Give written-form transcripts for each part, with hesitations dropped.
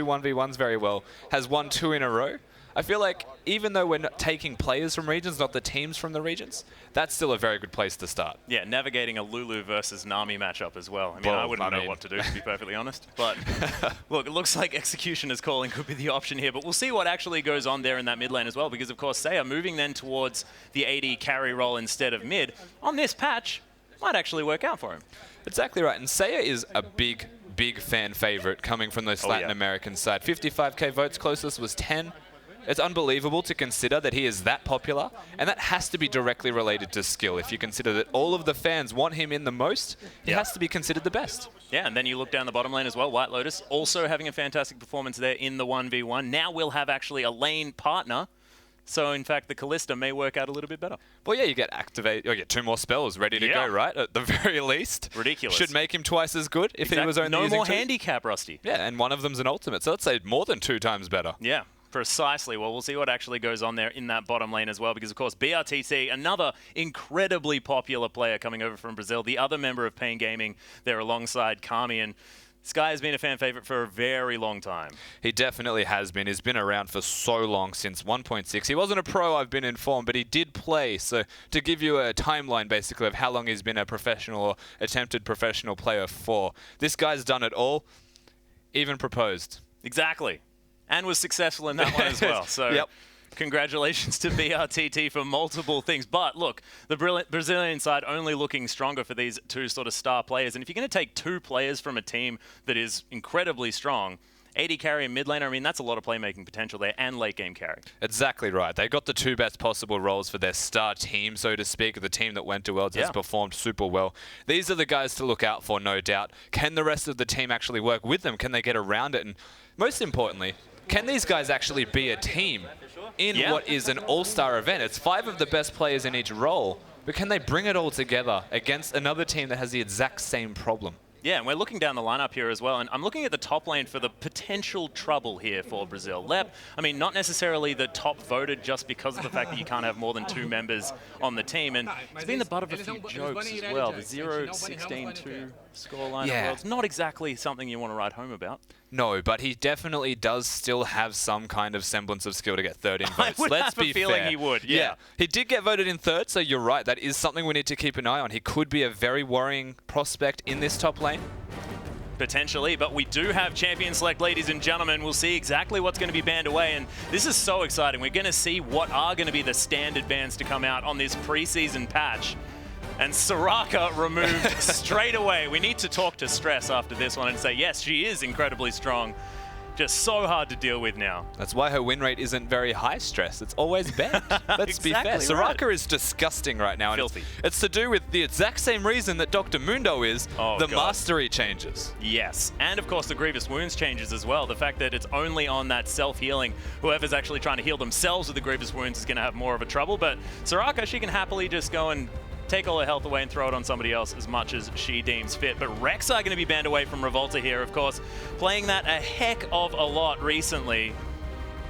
1v1s very well, has won 2 in a row. I feel like even though we're not taking players from regions, not the teams from the regions, that's still a very good place to start. Yeah, navigating a Lulu versus Nami matchup as well. I mean, I wouldn't know what to do, to be perfectly honest. But look, it looks like Executioner's calling could be the option here. But we'll see what actually goes on there in that mid lane as well. Because, of course, Saya moving then towards the AD carry role instead of mid on this patch might actually work out for him. Exactly right. And Saya is a big fan favorite coming from the Latin American side. 55k votes, closest was 10. It's unbelievable to consider that he is that popular, and that has to be directly related to skill. If you consider that all of the fans want him in the most, he has to be considered the best. Yeah, and then you look down the bottom lane as well. White Lotus also having a fantastic performance there in the 1v1. Now we'll have actually a lane partner. So, in fact, the Callista may work out a little bit better. Well, yeah, you get 2 more spells ready to go, right? At the very least. Ridiculous. Should make him twice as good if he was only no using more 2. handicap, Rusty. Yeah, and one of them's an ultimate. So let's say more than 2 times better. Yeah. Precisely. Well, we'll see what actually goes on there in that bottom lane as well, because, of course, BRTC, another incredibly popular player coming over from Brazil, the other member of Pain Gaming there alongside Kami, and Sky has been a fan favorite for a very long time. He definitely has been. He's been around for so long, since 1.6. He wasn't a pro, I've been informed, but he did play. So to give you a timeline, basically, of how long he's been a professional or attempted professional player for, this guy's done it all, even proposed. Exactly. And was successful in that one as well. So congratulations to BRTT for multiple things. But look, the Brazilian side only looking stronger for these 2 sort of star players. And if you're going to take 2 players from a team that is incredibly strong, AD carry and mid laner, I mean, that's a lot of playmaking potential there, and late game carry. Exactly right. They got the 2 best possible roles for their star team, so to speak. The team that went to Worlds has performed super well. These are the guys to look out for, no doubt. Can the rest of the team actually work with them? Can they get around it? And most importantly, can these guys actually be a team in what is an all-star event? It's 5 of the best players in each role, but can they bring it all together against another team that has the exact same problem? Yeah, and we're looking down the lineup here as well, and I'm looking at the top lane for the potential trouble here for Brazil. Lep, I mean, not necessarily the top voted just because of the fact that you can't have more than 2 members on the team, and it's been the butt of a few jokes as well. The 0-16-2 scoreline of Worlds, not exactly something you want to write home about. No, but he definitely does still have some kind of semblance of skill to get 3rd in votes. Let's be fair. I have a feeling he would, yeah. He did get voted in 3rd, so you're right. That is something we need to keep an eye on. He could be a very worrying prospect in this top lane. Potentially, but we do have Champion Select, ladies and gentlemen. We'll see exactly what's going to be banned away, and this is so exciting. We're going to see what are going to be the standard bans to come out on this preseason patch. And Soraka removed straight away. We need to talk to Stress after this one and say, yes, she is incredibly strong. Just so hard to deal with now. That's why her win rate isn't very high, Stress. It's always banned. Let's be fair. Soraka is disgusting right now. Filthy. And it's to do with the exact same reason that Dr. Mundo is, the mastery changes. Yes, and of course the Grievous Wounds changes as well. The fact that it's only on that self-healing. Whoever's actually trying to heal themselves with the Grievous Wounds is going to have more of a trouble, but Soraka, she can happily just go and take all her health away and throw it on somebody else as much as she deems fit. But Rex are going to be banned away from Revolta here, of course, playing that a heck of a lot recently.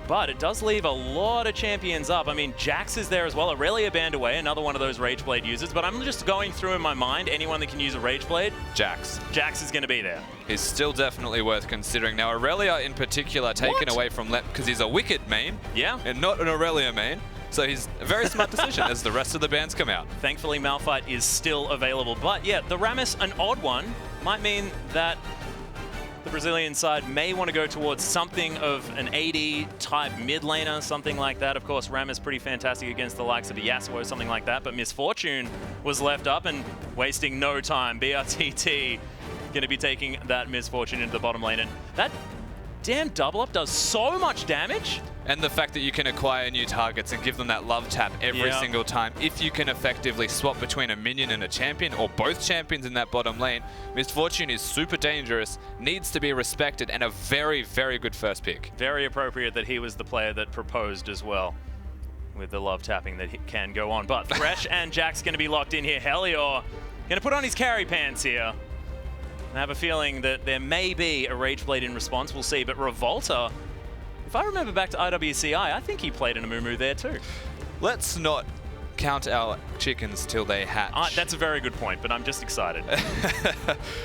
But it does leave a lot of champions up. I mean, Jax is there as well. Aurelia banned away, another one of those Rageblade users. But I'm just going through in my mind, anyone that can use a Rageblade, Jax. Jax is going to be there. He's still definitely worth considering. Now, Aurelia in particular taken away from Lep because he's a Wicked main. Yeah. And not an Aurelia main. So he's a very smart decision as the rest of the bans come out. Thankfully, Malphite is still available. But yeah, the Rammus, an odd one, might mean that the Brazilian side may want to go towards something of an AD-type mid laner, something like that. Of course, Rammus pretty fantastic against the likes of a Yasuo, something like that. But Misfortune was left up and wasting no time. BRTT going to be taking that Misfortune into the bottom lane. And that damn double up does so much damage. And the fact that you can acquire new targets and give them that love tap every single time, if you can effectively swap between a minion and a champion, or both champions in that bottom lane, Misfortune is super dangerous, needs to be respected, and a very, very good first pick. Very appropriate that he was the player that proposed as well, with the love tapping that can go on. But Thresh and Jax going to be locked in here. Helior going to put on his carry pants here. I have a feeling that there may be a Rageblade in response. We'll see. But Revolta, if I remember back to IWCA, I think he played an Amumu there too. Let's not count our chickens till they hatch. That's a very good point, but I'm just excited.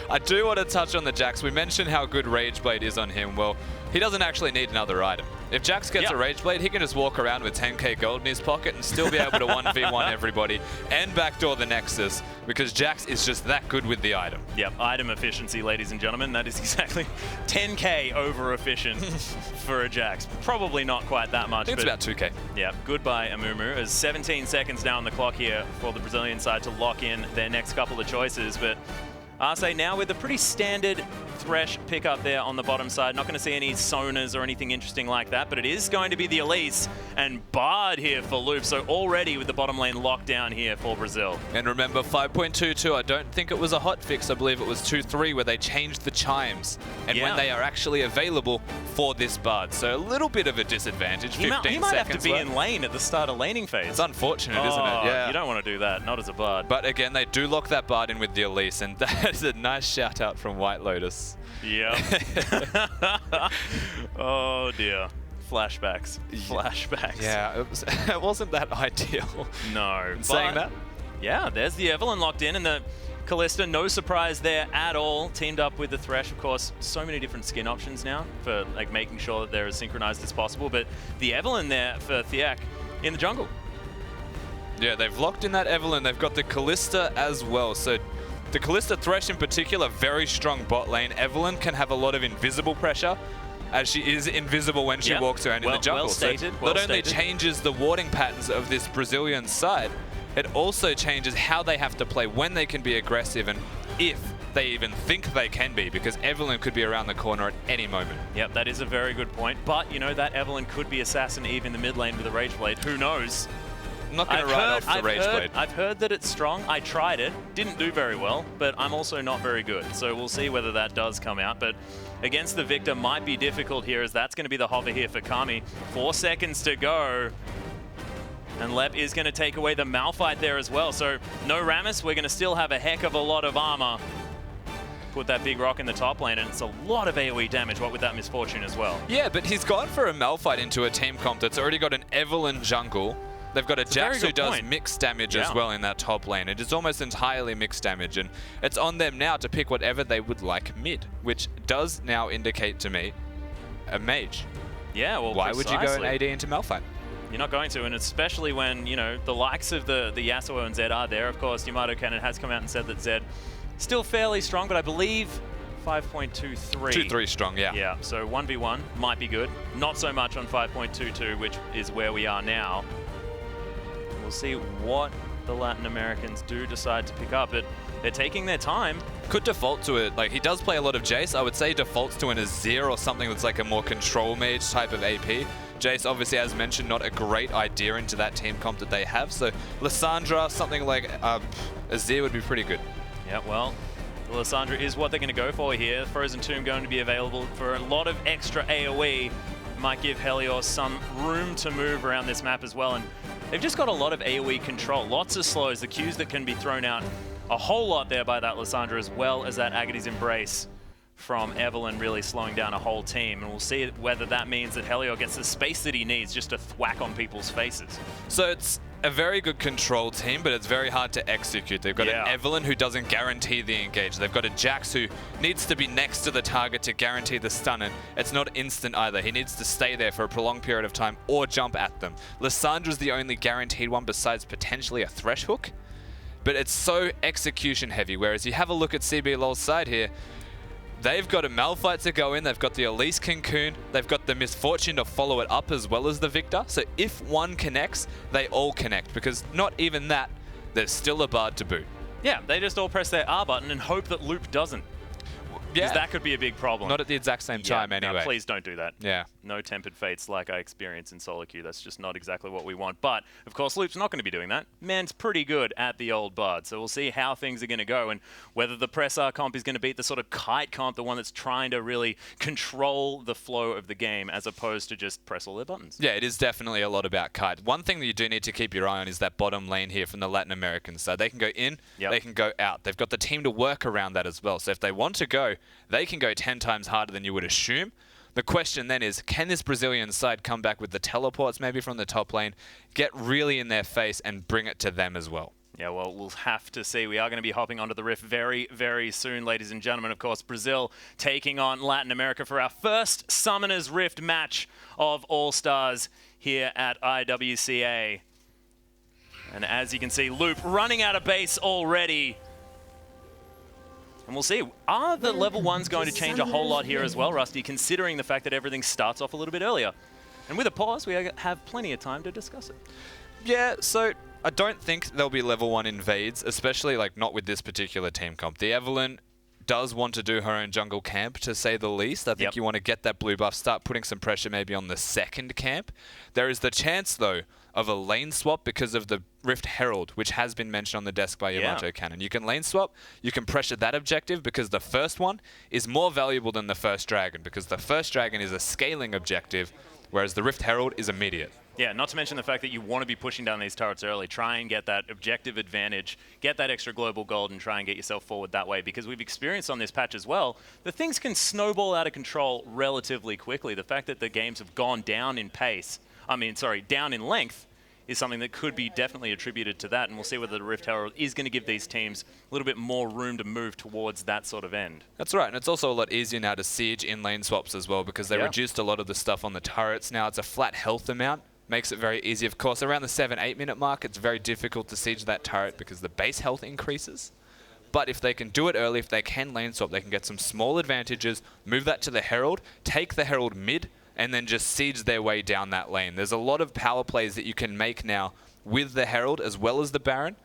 I do want to touch on the Jax. We mentioned how good Rageblade is on him. Well, He doesn't actually need another item. If Jax gets a Rage Blade, he can just walk around with 10k gold in his pocket and still be able to 1v1 everybody and backdoor the Nexus, because Jax is just that good with the item. Yep, item efficiency, ladies and gentlemen. That is exactly 10k over efficient for a Jax. Probably not quite that much. I think it's about 2k. Yeah, goodbye Amumu. As 17 seconds now on the clock here for the Brazilian side to lock in their next couple of choices, but Arce now with a pretty standard Thresh pickup there on the bottom side. Not going to see any Sonas or anything interesting like that, but it is going to be the Elise and Bard here for Loop. So already with the bottom lane locked down here for Brazil. And remember 5.22, I don't think it was a hot fix. I believe it was 2.3 where they changed the chimes and when they are actually available for this Bard. So a little bit of a disadvantage. He might have to be in lane at the start of laning phase. It's unfortunate, isn't it? Yeah. You don't want to do that, not as a Bard. But again, they do lock that Bard in with the Elise, and that is a nice shout out from White Lotus. Yeah. Oh dear. Flashbacks. Flashbacks. Yeah, it wasn't that ideal. No. Saying that? Yeah, there's the Evelynn locked in, and the Kalista, no surprise there at all. Teamed up with the Thresh, of course. So many different skin options now for like making sure that they're as synchronized as possible. But the Evelynn there for Thiak in the jungle. Yeah, they've locked in that Evelynn. They've got the Kalista as well. So the Kalista Thresh in particular, very strong bot lane. Evelynn can have a lot of invisible pressure, as she is invisible when she walks around in the jungle. Well stated. So not only changes the warding patterns of this Brazilian side, it also changes how they have to play, when they can be aggressive, and if they even think they can be, because Evelynn could be around the corner at any moment. Yep, that is a very good point. But, you know, that Evelynn could be Assassin Eve in the mid lane with a Rage Blade. Who knows? I'm not going to write off the Rage Blade. I've heard that it's strong. I tried it. Didn't do very well, but I'm also not very good. So we'll see whether that does come out. But against the Victor might be difficult here, as that's going to be the hover here for Kami. 4 seconds to go. And Lep is going to take away the Malphite there as well. So no Rammus. We're going to still have a heck of a lot of armor. Put that big rock in the top lane, and it's a lot of AoE damage, what with that Misfortune as well. Yeah, but he's gone for a Malphite into a team comp that's already got an Evelynn jungle. They've got a Jax who does mixed damage as well in that top lane. It is almost entirely mixed damage, and it's on them now to pick whatever they would like mid, which does now indicate to me a mage. Yeah, well, why would you go an AD into Malphite? You're not going to, and especially when, you know, the likes of the Yasuo and Zed are there. Of course, Yamato Cannon has come out and said that Zed still fairly strong, but I believe 5.23. 2-3 strong, yeah. Yeah, so 1v1 might be good. Not so much on 5.22, which is where we are now. We'll see what the Latin Americans do decide to pick up, but they're taking their time. Could default to it. Like, he does play a lot of Jace. I would say defaults to an Azir or something that's like a more control mage type of AP. Jace, obviously, as mentioned, not a great idea into that team comp that they have. So Lissandra, something like Azir would be pretty good. Yeah, well, Lissandra is what they're going to go for here. Frozen Tomb going to be available for a lot of extra AoE. Might give Helios some room to move around this map as well. And they've just got a lot of AoE control. Lots of slows, the Qs that can be thrown out. A whole lot there by that Lissandra, as well as that Agate's Embrace from Evelynn really slowing down a whole team. And we'll see whether that means that Helio gets the space that he needs just to thwack on people's faces. So it's a very good control team, but it's very hard to execute. They've got an Evelynn who doesn't guarantee the engage. They've got a Jax who needs to be next to the target to guarantee the stun, and it's not instant either. He needs to stay there for a prolonged period of time or jump at them. Lissandra's the only guaranteed one besides potentially a Thresh Hook, but it's so execution heavy, whereas you have a look at CBLOL's side here, they've got a Malphite to go in, they've got the Elise Cocoon, they've got the Misfortune to follow it up as well as the Victor. So if one connects, they all connect, because not even that, there's still a Bard to boot. Yeah, they just all press their R button and hope that Loop doesn't. Because that could be a big problem. Not at the exact same time anyway. No, please don't do that. Yeah. No tempered fates like I experience in solo queue. That's just not exactly what we want. But, of course, Loop's not going to be doing that. Man's pretty good at the old Bard. So we'll see how things are going to go and whether the Press R comp is going to beat the sort of kite comp, the one that's trying to really control the flow of the game as opposed to just press all their buttons. Yeah, it is definitely a lot about kite. One thing that you do need to keep your eye on is that bottom lane here from the Latin American side. They can go in, they can go out. They've got the team to work around that as well. So if they want to go, they can go 10 times harder than you would assume. The question then is, can this Brazilian side come back with the teleports maybe from the top lane, get really in their face and bring it to them as well? Yeah, well, we'll have to see. We are going to be hopping onto the Rift very, very soon, ladies and gentlemen. Of course, Brazil taking on Latin America for our first Summoners Rift match of All-Stars here at IWCA. And as you can see, Loop running out of base already. And we'll see, are the level 1s going to change a whole lot here as well, Rusty, considering the fact that everything starts off a little bit earlier? And with a pause, we have plenty of time to discuss it. Yeah, so I don't think there'll be level 1 invades, especially like not with this particular team comp. The Evelyn does want to do her own jungle camp, to say the least. I think you want to get that blue buff, start putting some pressure maybe on the second camp. There is the chance, though, of a lane swap because of the Rift Herald, which has been mentioned on the desk by Yamato Cannon. You can lane swap, you can pressure that objective because the first one is more valuable than the first dragon, because the first dragon is a scaling objective, whereas the Rift Herald is immediate. Yeah, not to mention the fact that you want to be pushing down these turrets early, try and get that objective advantage, get that extra global gold, and try and get yourself forward that way, because we've experienced on this patch as well that things can snowball out of control relatively quickly. The fact that the games have gone down in pace, down in length, is something that could be definitely attributed to that, and we'll see whether the Rift Herald is going to give these teams a little bit more room to move towards that sort of end. That's right, and it's also a lot easier now to siege in lane swaps as well, because they reduced a lot of the stuff on the turrets. Now it's a flat health amount, makes it very easy. Of course, around the 7-8 minute mark, it's very difficult to siege that turret because the base health increases. But if they can do it early, if they can lane swap, they can get some small advantages, move that to the Herald, take the Herald mid, and then just siege their way down that lane. There's a lot of power plays that you can make now with the Herald as well as the Baron.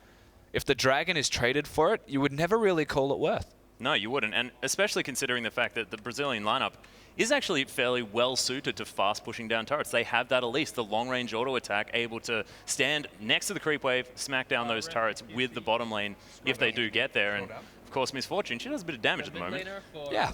If the Dragon is traded for it, you would never really call it worth. No, you wouldn't, and especially considering the fact that the Brazilian lineup is actually fairly well suited to fast pushing down turrets. They have that Elise, the long-range auto attack, able to stand next to the creep wave, smack down those turrets with the bottom lane if they do get there. And of course, Miss Fortune, she does a bit of damage at the moment. Yeah,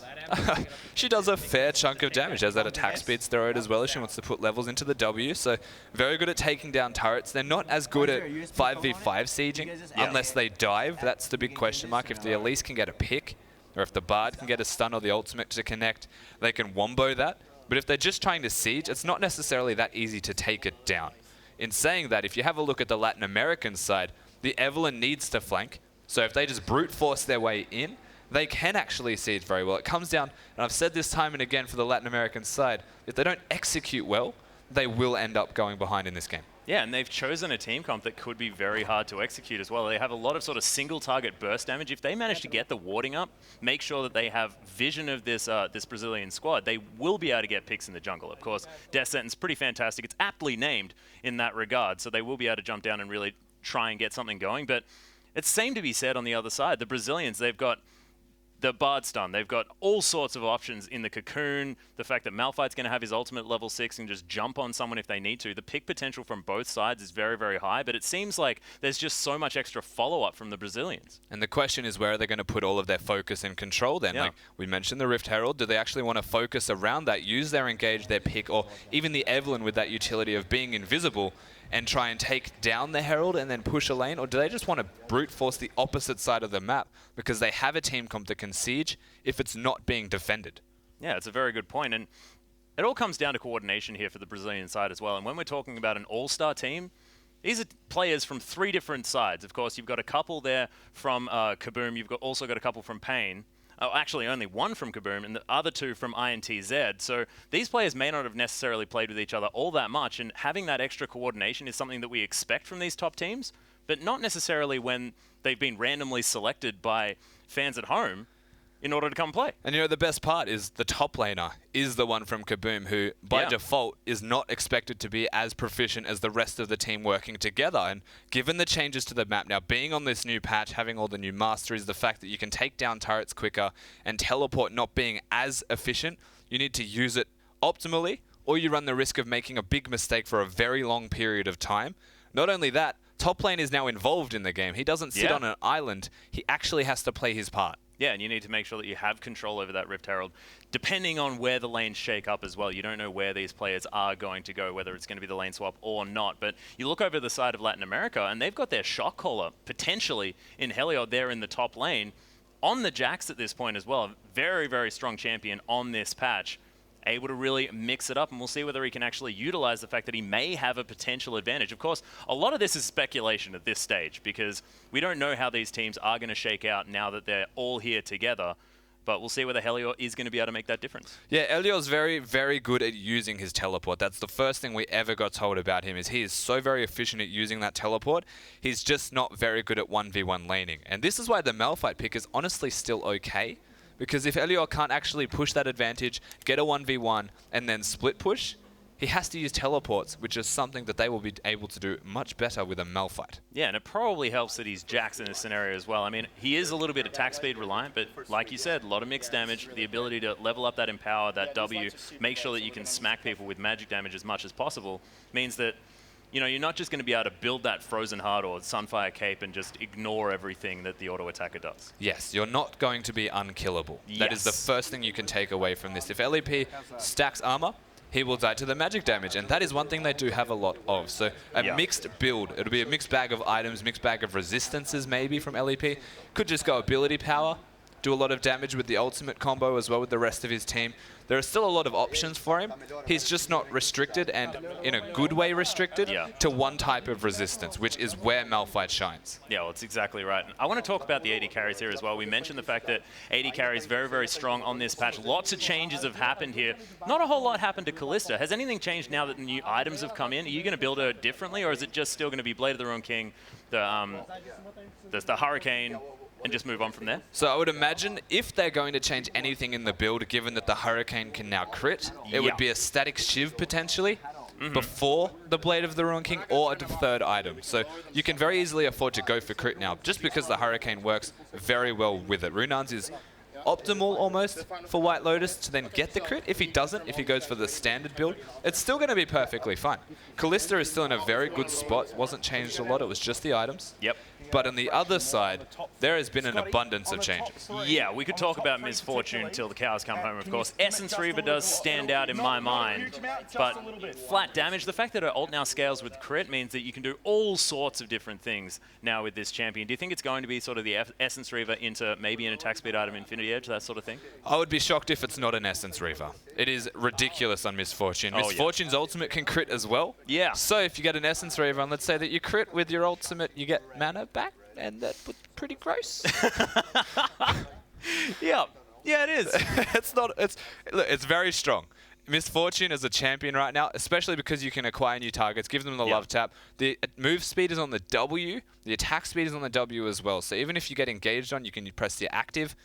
she does a fair chunk of damage. Has that attack speed steroid as well as she wants to put levels into the W. So very good at taking down turrets. They're not as good at 5v5 sieging unless they dive. That's the big question mark. If the Elise can get a pick, or if the Bard can get a stun or the ultimate to connect, they can wombo that. But if they're just trying to siege, it's not necessarily that easy to take it down. In saying that, if you have a look at the Latin American side, the Evelyn needs to flank. So if they just brute force their way in, they can actually siege very well. It comes down, and I've said this time and again for the Latin American side, if they don't execute well, they will end up going behind in this game. Yeah, and they've chosen a team comp that could be very hard to execute as well. They have a lot of sort of single target burst damage. If they manage to get the warding up, make sure that they have vision of this this Brazilian squad, they will be able to get picks in the jungle. Of course, Death Sentence, pretty fantastic. It's aptly named in that regard, so they will be able to jump down and really try and get something going. But it's same to be said on the other side. The Brazilians, they've got the Bard stun. They've got all sorts of options in the Cocoon. The fact that Malphite's going to have his ultimate level 6 and just jump on someone if they need to. The pick potential from both sides is very, very high, but it seems like there's just so much extra follow-up from the Brazilians. And the question is, where are they going to put all of their focus and control then? Like we mentioned the Rift Herald. Do they actually want to focus around that, use their engage, their pick, or even the Evelyn with that utility of being invisible and try and take down the Herald and then push a lane? Or do they just want to brute force the opposite side of the map because they have a team comp that can siege if it's not being defended? Yeah, it's a very good point. And it all comes down to coordination here for the Brazilian side as well. And when we're talking about an all-star team, these are players from 3 different sides. Of course, you've got a couple there from Kaboom. You've also got a couple from Pain. Oh, actually, only one from Kaboom and the other 2 from INTZ. So these players may not have necessarily played with each other all that much, and having that extra coordination is something that we expect from these top teams, but not necessarily when they've been randomly selected by fans at home in order to come play. And you know, the best part is the top laner is the one from Kaboom who, by default, is not expected to be as proficient as the rest of the team working together. And given the changes to the map now, being on this new patch, having all the new masteries, the fact that you can take down turrets quicker, and teleport not being as efficient, you need to use it optimally, or you run the risk of making a big mistake for a very long period of time. Not only that, top lane is now involved in the game. He doesn't sit on an island. He actually has to play his part. Yeah, and you need to make sure that you have control over that Rift Herald, depending on where the lanes shake up as well. You don't know where these players are going to go, whether it's going to be the lane swap or not. But you look over the side of Latin America, and they've got their shot caller, potentially, in Heliod there in the top lane, on the Jax at this point as well. Very, very strong champion on this patch. able to really mix it up, and we'll see whether he can actually utilize the fact that he may have a potential advantage. Of course, a lot of this is speculation at this stage because we don't know how these teams are going to shake out now that they're all here together. But we'll see whether Helior is going to be able to make that difference. Yeah, Helior's very, very good at using his teleport. That's the first thing we ever got told about him, is he is so very efficient at using that teleport. He's just not very good at 1v1 laning. And this is why the Malphite pick is honestly still okay. Because if Helior can't actually push that advantage, get a 1v1, and then split push, he has to use teleports, which is something that they will be able to do much better with a Malphite. Yeah, and it probably helps that he's Jax in this scenario as well. I mean, he is a little bit attack speed reliant, but like you said, a lot of mixed damage, the ability to level up that Empower, that W, make sure that you can smack people with magic damage as much as possible, means that, you know, you're not just going to be able to build that Frozen Heart or Sunfire Cape and just ignore everything that the auto attacker does. Yes, you're not going to be unkillable. Yes. That is the first thing you can take away from this. If LEP stacks armor, he will die to the magic damage, and that is one thing they do have a lot of. So a mixed build, it'll be a mixed bag of items, mixed bag of resistances maybe from LEP. Could just go ability power, do a lot of damage with the ultimate combo as well with the rest of his team. There are still a lot of options for him. He's just not restricted, and in a good way restricted, to one type of resistance, which is where Malphite shines. Yeah, well, that's exactly right. I want to talk about the AD carries here as well. We mentioned the fact that AD carry is very, very strong on this patch. Lots of changes have happened here. Not a whole lot happened to Callista. Has anything changed now that the new items have come in? Are you going to build her differently, or is it just still going to be Blade of the Ruined King, the Hurricane, and just move on from there? So I would imagine if they're going to change anything in the build, given that the Hurricane can now crit, it would be a static Shiv potentially before the Blade of the Ruined King or a third item. So you can very easily afford to go for crit now, just because the Hurricane works very well with it. Runar's is optimal almost for White Lotus to then get the crit. If he doesn't, if he goes for the standard build, it's still going to be perfectly fine. Callista is still in a very good spot. Wasn't changed a lot. It was just the items. Yep. But on the other side, there has been an abundance of changes. Yeah, we could talk about Misfortune until the cows come home, of course. Essence Reaver does stand out in my mind, but flat damage, the fact that her ult now scales with crit means that you can do all sorts of different things now with this champion. Do you think it's going to be sort of the Essence Reaver into maybe an attack speed item, Infinity Edge, that sort of thing? I would be shocked if it's not an Essence Reaver. It is ridiculous on Misfortune. Misfortune's ultimate can crit as well. Yeah. So if you get an Essence Reaver, and let's say that you crit with your ultimate, you get mana back, and that would be pretty gross. Yeah, it is. It's very strong. Misfortune as a champion right now, especially because you can acquire new targets, give them the love tap. The move speed is on the W, the attack speed is on the W as well. So even if you get engaged on, you can press the active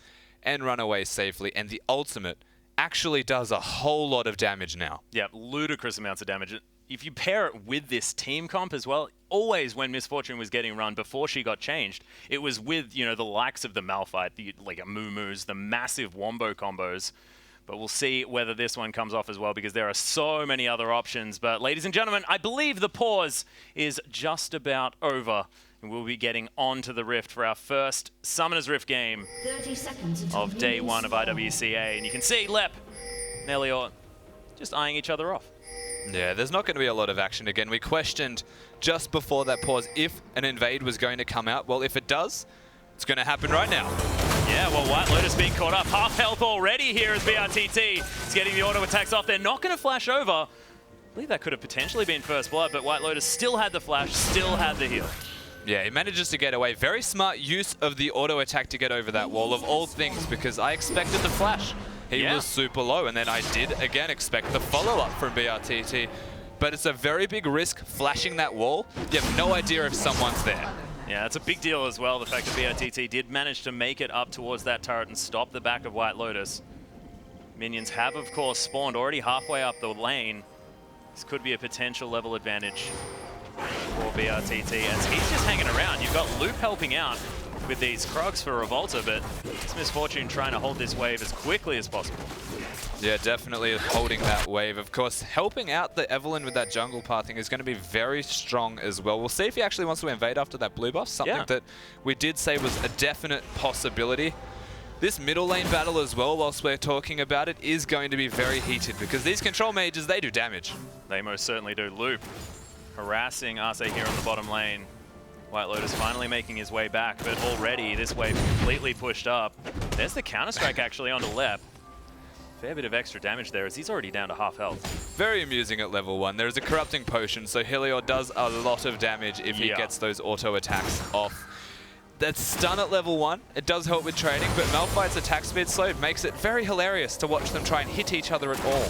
and run away safely. And the ultimate actually does a whole lot of damage now. Yeah, ludicrous amounts of damage. If you pair it with this team comp as well, always when Misfortune was getting run before she got changed, it was with, you know, the likes of the Malphite, the like a Moo-Moos, the massive Wombo combos. But we'll see whether this one comes off as well, because there are so many other options. But ladies and gentlemen, I believe the pause is just about over. And we'll be getting on to the Rift for our first Summoner's Rift game of day one of IWCA. And you can see Lep and Helior just eyeing each other off. Yeah, there's not going to be a lot of action again. We questioned just before that pause if an invade was going to come out. Well, if it does, it's going to happen right now. Yeah, well, White Lotus being caught up. Half health already here as BRTT is getting the auto attacks off. They're not going to flash over. I believe that could have potentially been first blood, but White Lotus still had the flash, still had the heal. Yeah, he manages to get away. Very smart use of the auto attack to get over that wall, of all things, because I expected the flash. He was super low, and then I did, again, expect the follow-up from BRTT. But it's a very big risk flashing that wall. You have no idea if someone's there. Yeah, it's a big deal as well, the fact that BRTT did manage to make it up towards that turret and stop the back of White Lotus. Minions have, of course, spawned already halfway up the lane. This could be a potential level advantage for BRTT, as he's just hanging around. You've got Loop helping out with these Krugs for Revolta, but it's Misfortune trying to hold this wave as quickly as possible. Yeah, definitely holding that wave. Of course, helping out the Evelyn with that jungle pathing is going to be very strong as well. We'll see if he actually wants to invade after that blue buff, something that we did say was a definite possibility. This middle lane battle as well, whilst we're talking about it, is going to be very heated, because these control mages, they do damage. They most certainly do. Loop harassing Arce here on the bottom lane. White Lotus finally making his way back, but already this wave completely pushed up. There's the Counter-Strike actually onto Lep. Fair bit of extra damage there as he's already down to half health. Very amusing at level 1. There's a corrupting potion, so Helior does a lot of damage if he gets those auto attacks off. That stun at level 1, it does help with trading, but Malphite's attack speed slowed makes it very hilarious to watch them try and hit each other at all.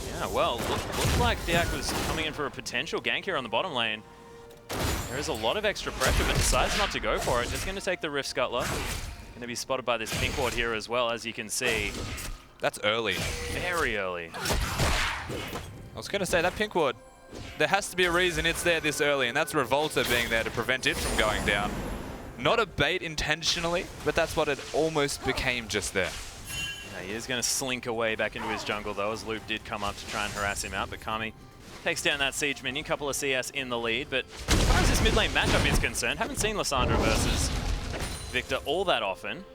Yeah, well, looked like Thiak was coming in for a potential gank here on the bottom lane. There is a lot of extra pressure, but decides not to go for it. Just going to take the Rift Scuttler. Going to be spotted by this pink ward here as well, as you can see. That's early. Very early. I was going to say, that pink ward, there has to be a reason it's there this early, and that's Revolta being there to prevent it from going down. Not a bait intentionally, but that's what it almost became just there. Yeah, he is going to slink away back into his jungle, though, as Loop did come up to try and harass him out, but Kami takes down that Siege minion, couple of CS in the lead, but as far as this mid lane matchup is concerned, haven't seen Lissandra versus Victor all that often.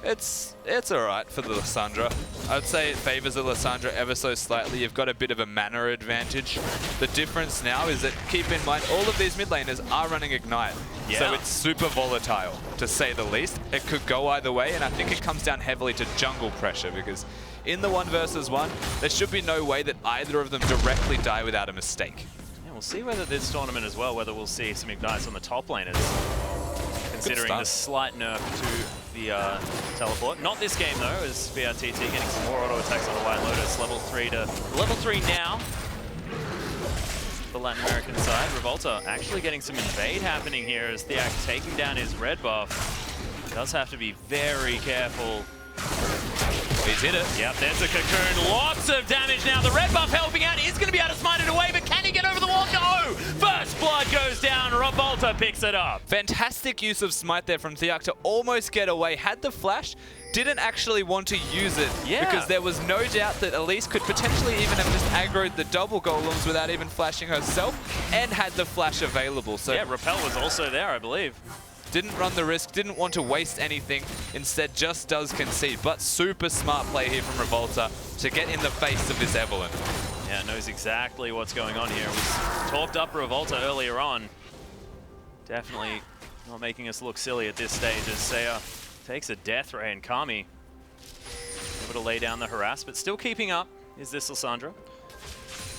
It's alright for the Lissandra. I'd say it favors the Lissandra ever so slightly. You've got a bit of a mana advantage. The difference now is that, keep in mind, all of these mid laners are running Ignite. Yeah. So it's super volatile, to say the least. It could go either way, and I think it comes down heavily to jungle pressure, because in the 1 versus 1, there should be no way that either of them directly die without a mistake. Yeah, we'll see whether this tournament as well, whether we'll see some Ignites on the top laners, considering the slight nerf to the teleport. Not this game though, as BRTT getting some more auto attacks on the White Lotus. Level 3 to level 3 now. The Latin American side. Revolta actually getting some invade happening here as Thiak taking down his red buff. Does have to be very careful. He did it. Yep, there's a cocoon. Lots of damage now. The red buff helping out. He's going to be able to smite it away, but can he get over the wall? No! First blood goes down. Revolta picks it up. Fantastic use of smite there from Thiak to almost get away. Had the flash, didn't actually want to use it. Yeah. Because there was no doubt that Elise could potentially even have just aggroed the double golems without even flashing herself, and had the flash available. So yeah, Repel was also there, I believe. Didn't run the risk, didn't want to waste anything, instead just does concede. But super smart play here from Revolta to get in the face of this Evelyn. Yeah, knows exactly what's going on here. Was talked up Revolta earlier on. Definitely not making us look silly at this stage as Saya takes a death ray, and Kami able to lay down the harass, but still keeping up. Is this Lissandra?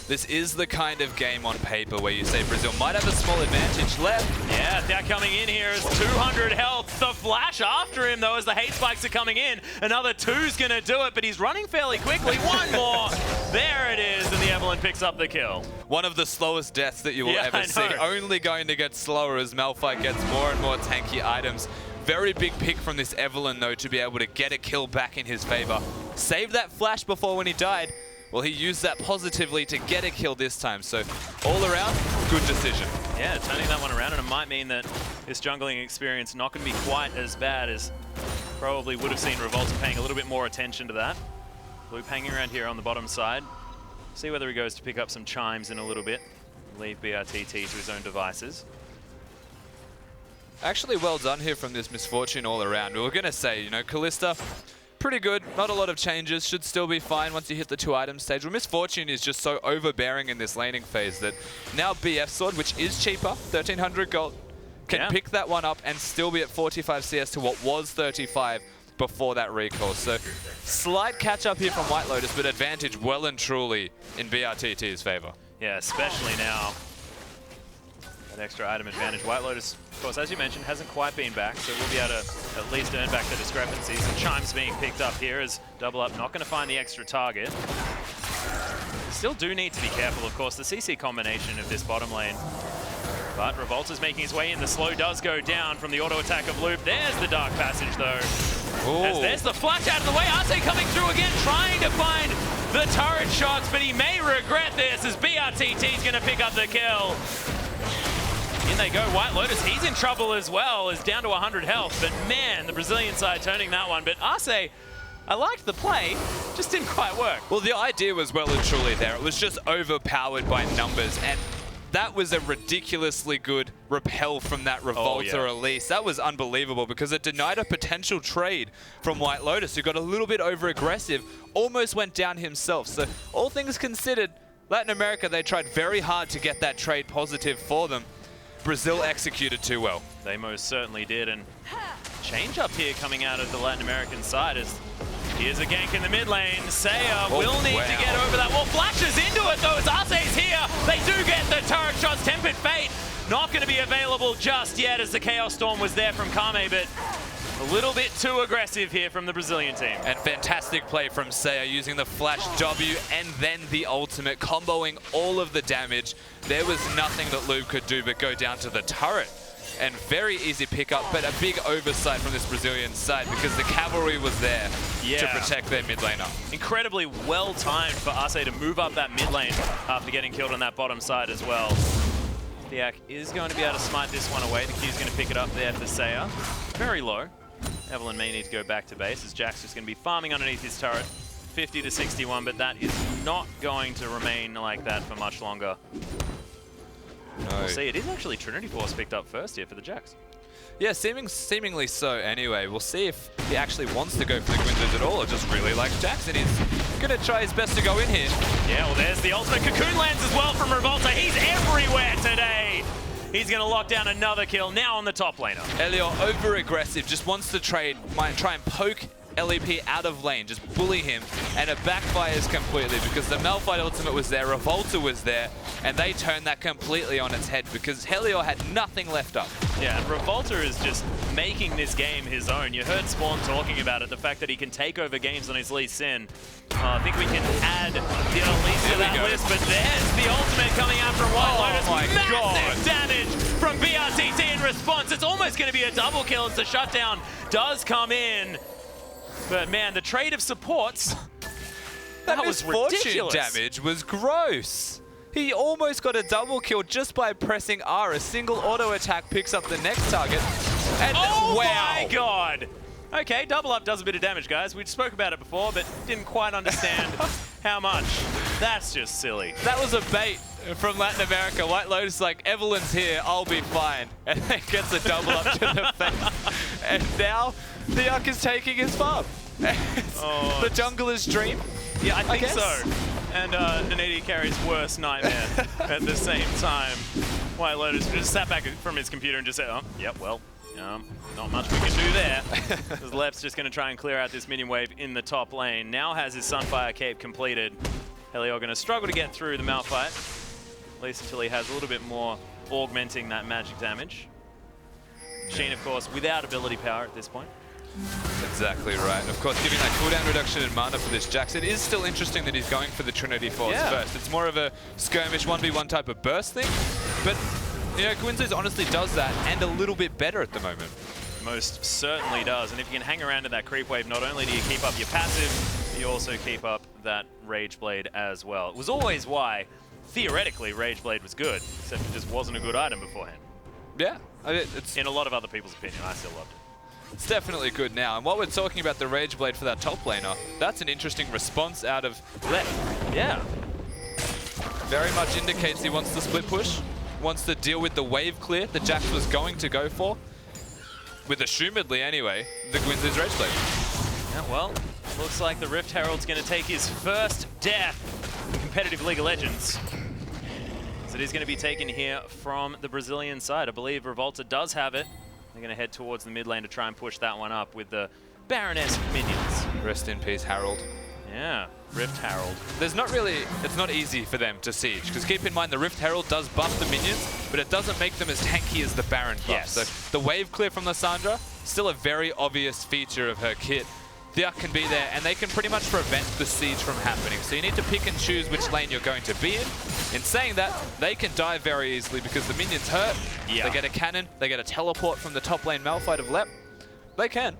This is the kind of game on paper where you say Brazil might have a small advantage left. Yeah, they're coming in here is 200 health. The flash after him, though, as the hate spikes are coming in. Another 2's going to do it, but he's running fairly quickly. One more. There it is, and the Evelyn picks up the kill. One of the slowest deaths that you will ever see. Only going to get slower as Malphite gets more and more tanky items. Very big pick from this Evelyn, though, to be able to get a kill back in his favor. Saved that flash before when he died. Well, he used that positively to get a kill this time, so all around, good decision. Yeah, turning that one around, and it might mean that this jungling experience not going to be quite as bad as probably would have seen Revolta paying a little bit more attention to that. Loop hanging around here on the bottom side. See whether he goes to pick up some chimes in a little bit. Leave BRTT to his own devices. Actually, well done here from this Misfortune all around. We were going to say, you know, Kalista, pretty good, not a lot of changes, should still be fine once you hit the 2 item stage. Well, Misfortune is just so overbearing in this laning phase that now BF Sword, which is cheaper, 1300 gold, can pick that one up and still be at 45 CS to what was 35 before that recall. So slight catch up here from White Lotus, but advantage well and truly in BRTT's favor. Yeah, especially now. That extra item advantage. White Lotus, of course, as you mentioned, hasn't quite been back, so we'll be able to at least earn back the discrepancies. Some chimes being picked up here as double up, not going to find the extra target. Still do need to be careful, of course, the CC combination of this bottom lane. But Revolta's making his way in. The slow does go down from the auto attack of Loop. There's the Dark Passage, though. As there's the flash out of the way. Arce coming through again, trying to find the turret shots, but he may regret this as BRTT's going to pick up the kill. In they go, White Lotus, he's in trouble as well, is down to 100 health, but man, the Brazilian side turning that one. But Arce, I liked the play, just didn't quite work. Well, the idea was well and truly there. It was just overpowered by numbers, and that was a ridiculously good repel from that Revolta release. That was unbelievable because it denied a potential trade from White Lotus, who got a little bit over-aggressive, almost went down himself. So all things considered, Latin America, they tried very hard to get that trade positive for them. Brazil executed too well. They most certainly did, and change up here coming out of the Latin American side as Here's a gank in the mid lane. Saya will need to get over that wall. Flashes into it though as Arce's here. They do get the turret shots. Tempered Fate not going to be available just yet as the Chaos Storm was there from Kame, but a little bit too aggressive here from the Brazilian team. And fantastic play from Saya using the flash W and then the ultimate, comboing all of the damage. There was nothing that Lube could do but go down to the turret. And very easy pickup, but a big oversight from this Brazilian side because the cavalry was there to protect their mid laner. Incredibly well timed for Arce to move up that mid lane after getting killed on that bottom side as well. Thiak is going to be able to smite this one away. The Q's going to pick it up there for Saya. Very low. Evelyn may need to go back to base as Jack's just going to be farming underneath his turret. 50 to 61, but that is not going to remain like that for much longer. No. We'll see, it is actually Trinity Force picked up first here for the Jacks. Yeah, seemingly so anyway. We'll see if he actually wants to go for the Gwynzers at all or just really likes Jackson. He's going to try his best to go in here. Yeah, well, there's the ultimate. Cocoon lands as well from Revolta. He's everywhere today. He's going to lock down another kill now on the top laner. Elliot, over-aggressive, just wants to trade, might try and poke LEP out of lane, just bully him, and it backfires completely because the Malphite ultimate was there, Revolta was there, and they turned that completely on its head because Helior had nothing left up. Yeah, and Revolta is just making this game his own. You heard Spawn talking about it, the fact that he can take over games on his Lee Sin. I think we can add the Elise to that list, but there's the ultimate coming out from White Lotus. Massive damage from BRTT in response. It's almost going to be a double kill as the shutdown does come in. But man, the trade of supports, that was ridiculous. Damage was gross. He almost got a double kill just by pressing R. A single auto attack picks up the next target. And oh wow. My god! Okay, double up does a bit of damage, guys. We spoke about it before, but didn't quite understand how much. That's just silly. That was a bait from Latin America. White Lotus like, Evelyn's here, I'll be fine. And then gets a double up to the face. And now Thiak is taking his farm. The jungler's dream? Yeah, I think so. And Naniti carries worst nightmare at the same time. White Lotus just sat back from his computer and just said, oh, yep, well, not much we can do there. Because Lep's just going to try and clear out this minion wave in the top lane. Now has his Sunfire Cape completed. Helior going to struggle to get through the Malphite. At least until he has a little bit more augmenting that magic damage. Sheen, of course, without ability power at this point. Exactly right. Of course, giving that cooldown reduction in mana for this Jax. It is still interesting that he's going for the Trinity Force first. It's more of a skirmish 1v1 type of burst thing. But, you know, Gwynzers honestly does that and a little bit better at the moment. Most certainly does. And if you can hang around in that creep wave, not only do you keep up your passive, you also keep up that Rage Blade as well. It was always why, theoretically, Rage Blade was good, except it just wasn't a good item beforehand. Yeah. It's in a lot of other people's opinion, I still loved it. It's definitely good now. And while we're talking about the Rage Blade for that top laner, that's an interesting response out of Lep. Yeah. Very much indicates he wants the split push, wants to deal with the wave clear that Jax was going to go for. With assumedly, anyway, the Gwynzers Rage Blade. Yeah, well, looks like the Rift Herald's going to take his first death in competitive League of Legends. So it is going to be taken here from the Brazilian side. I believe Revolta does have it. They're going to head towards the mid lane to try and push that one up with the Baroness minions. Rest in peace, Harold. Yeah, Rift Herald. It's not easy for them to siege, because keep in mind the Rift Herald does buff the minions, but it doesn't make them as tanky as the Baron buff. Yes. So the wave clear from Lissandra, still a very obvious feature of her kit. Thiak can be there, and they can pretty much prevent the siege from happening. So you need to pick and choose which lane you're going to be in. In saying that, they can die very easily because the minions hurt. Yeah. They get a cannon, they get a teleport from the top lane Malphite of Lep. They can.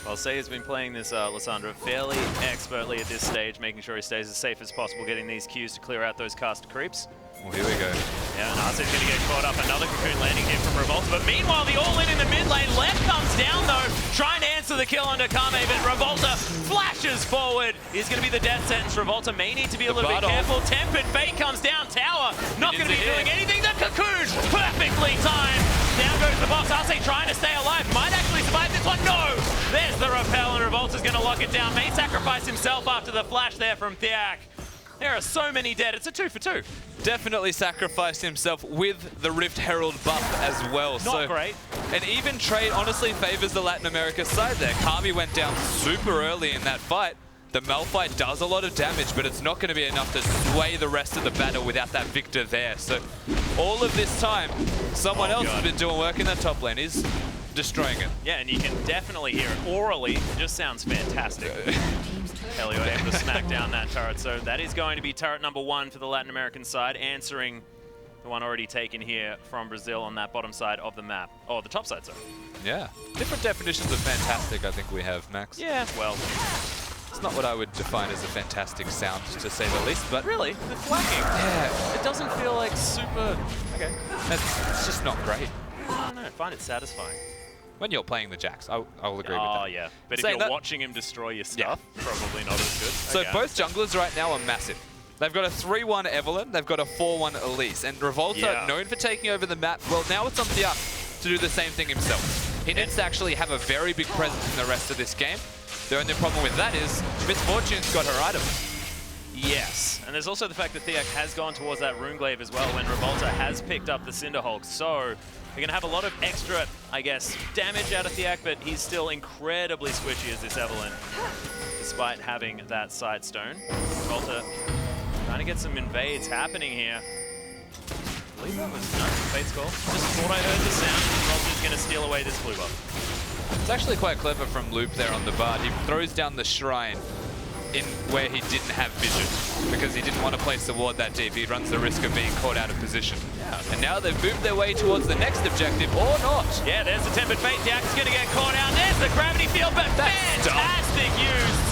Well, Saya's been playing this Lissandra fairly expertly at this stage, making sure he stays as safe as possible, getting these Qs to clear out those cast creeps. Well, here we go. Yeah, and Arce's going to get caught up. Another Cocoon landing hit from Revolta. But meanwhile, the all-in in the mid lane. Left comes down, though, trying to answer the kill under Kame, but Revolta flashes forward. Is going to be the death sentence. Revolta may need to be a little bit careful. Tempered Fate comes down. Tower not going to be doing anything. The Cocoon perfectly timed. Down goes the box. Arce trying to stay alive. Might actually survive this one. No! There's the repel, and Revolta's going to lock it down. May sacrifice himself after the flash there from Thiak. There are so many dead. It's a 2 for 2. Definitely sacrificed himself with the Rift Herald buff as well. Not great. An even trade honestly favors the Latin America side there. Kami went down super early in that fight. The Malphite does a lot of damage, but it's not going to be enough to sway the rest of the battle without that victor there. So all of this time, someone else has been doing work in that top lane. He's destroying it. Yeah, and you can definitely hear it orally. It just sounds fantastic. Helio able to smack down that turret. So that is going to be turret number 1 for the Latin American side, answering the one already taken here from Brazil on that bottom side of the map. Oh, the top side, sorry. Yeah. Different definitions of fantastic, I think we have, Max. Yeah, well. It's not what I would define as a fantastic sound, to say the least, but... Really? The flagging? Yeah. It doesn't feel like super... Okay. It's just not great. I don't know, I find it satisfying. When you're playing the Jax, I'll agree with that. Oh, yeah. But if you're watching him destroy your stuff, probably not as good. So both junglers right now are massive. They've got a 3-1 Evelyn, they've got a 4-1 Elise, and Revolta, known for taking over the map, well, now it's on Thiak to do the same thing himself. He needs to actually have a very big presence in the rest of this game. The only problem with that is Misfortune's got her item. Yes, and there's also the fact that Thiak has gone towards that Runeglaive as well when Revolta has picked up the Cinderhulk. So you're going to have a lot of extra, I guess, damage out of Thiak, but he's still incredibly squishy as this Evelyn, despite having that side stone. Revolta trying to get some invades happening here. I believe that was no Fate's call. Just thought I heard the sound. Revolta's going to steal away this blue buff. It's actually quite clever from Loop there on the Bard. He throws down the shrine in where he didn't have vision because he didn't want to place the ward that deep. He runs the risk of being caught out of position. Yeah. And now they've moved their way towards the next objective, or not. Yeah, there's the Tempered Fate. Thiak's going to get caught out. There's the gravity field, but fantastic use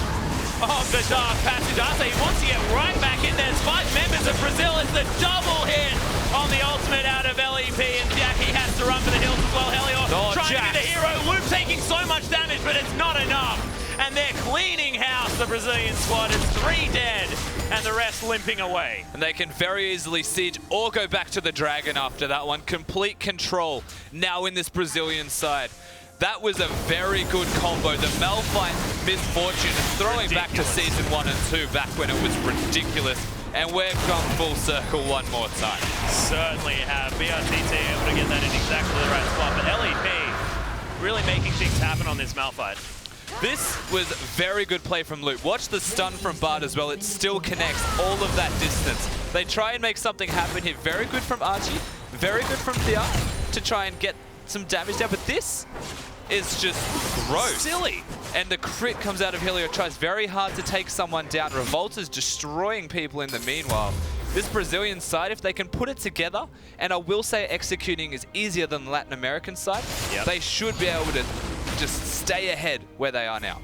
of the Dark Passage. I say he wants to get right back in there. 5 members of Brazil. It's the double hit on the ultimate out of LEP, and Thiak, he has to run for the hills as well. Helio trying to be the hero. Loop taking so much damage, but it's not enough. And they're cleaning house, the Brazilian squad. It's 3 dead, and the rest limping away. And they can very easily siege or go back to the Dragon after that one. Complete control now in this Brazilian side. That was a very good combo. The Malphite Misfortune throwing back to Season 1 and 2 back when it was ridiculous. And we've gone full circle one more time. Certainly have. BRTT able to get that in exactly the right spot. But LEP really making things happen on this Malphite. This was very good play from Loop. Watch the stun from Bard as well. It still connects all of that distance. They try and make something happen here. Very good from Archie. Very good from Thiak to try and get some damage down. But this is just gross. Silly. And the crit comes out of Helio. Tries very hard to take someone down. Revolta's destroying people in the meanwhile. This Brazilian side, if they can put it together, and I will say executing is easier than the Latin American side, they should be able to just stay ahead where they are now.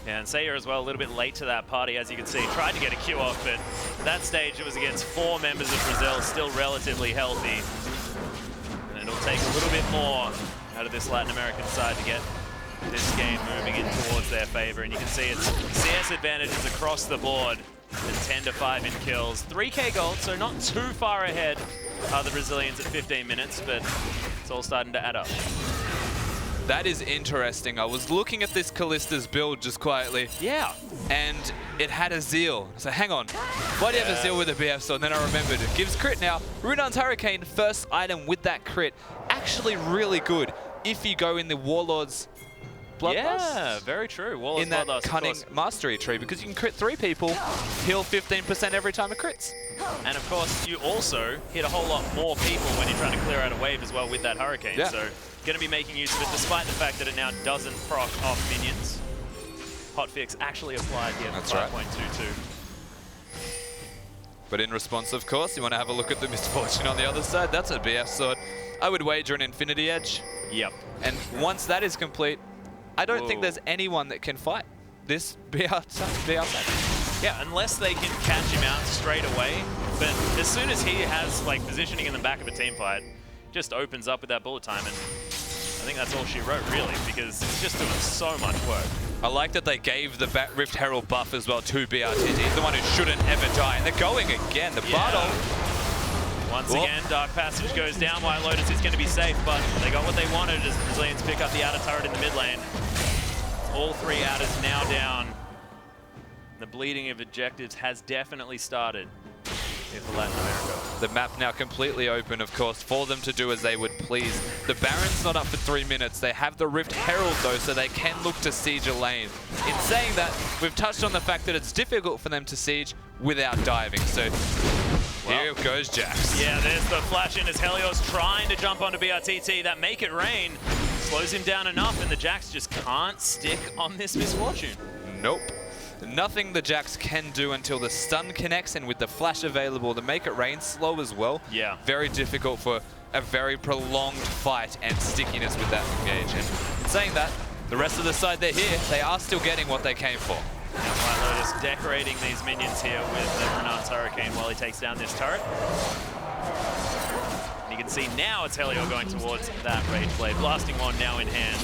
Yeah, and Sayer as well, a little bit late to that party, as you can see. Tried to get a Q off, but that stage it was against 4 members of Brazil, still relatively healthy. And it'll take a little bit more out of this Latin American side to get this game moving in towards their favor. And you can see it's CS advantages across the board. It's 10-5 in kills. 3k gold, so not too far ahead are the Brazilians at 15 minutes, but it's all starting to add up. That is interesting. I was looking at this Kallista's build just quietly. Yeah. And it had a Zeal. So hang on. Why do you have a Zeal with a BF sword? And then I remembered it gives crit now. Runan's Hurricane, first item with that crit. Actually really good if you go in the Warlord's Bloodlust. Yeah, very true. Warlord's in that cunning mastery tree, because you can crit 3 people, heal 15% every time it crits. And of course, you also hit a whole lot more people when you're trying to clear out a wave as well with that Hurricane. Yeah. So going to be making use of it, despite the fact that it now doesn't proc off minions. Hotfix actually applied here for 5.22. But in response, of course, you want to have a look at the Misfortune on the other side. That's a BF sword. I would wager an Infinity Edge. Yep. And once that is complete, I don't think there's anyone that can fight this BR side. Yeah, unless they can catch him out straight away. But as soon as he has like positioning in the back of a team fight, just opens up with that bullet time, and I think that's all she wrote really, because it's just doing so much work. I like that they gave the Rift Herald buff as well to BRTT, the one who shouldn't ever die. And they're going again, the Bardo. Once again, Dark Passage goes down. White Lotus is going to be safe, but they got what they wanted as the Brazilians pick up the outer turret in the mid lane. All 3 outers now down. The bleeding of objectives has definitely started here for Latin America. The map now completely open, of course, for them to do as they would please. The Baron's not up for 3 minutes. They have the Rift Herald, though, so they can look to siege a lane. In saying that, we've touched on the fact that it's difficult for them to siege without diving. So here goes Jax. Yeah, there's the flash in as Helios trying to jump onto BRTT. That Make It Rain slows him down enough, and the Jax just can't stick on this misfortune. Nope. Nothing the Jax can do until the stun connects, and with the flash available, the Make It Rain slow as well. Yeah. Very difficult for a very prolonged fight and stickiness with that engage. And in saying that, the rest of the side, they're here. They are still getting what they came for. And White Lotus decorating these minions here with the Renard's Hurricane while he takes down this turret. And you can see now it's Helio going towards that Rage Blade, blasting one now in hand.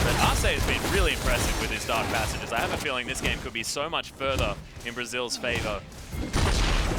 But Arce has been really impressive with his Dark Passages. I have a feeling this game could be so much further in Brazil's favor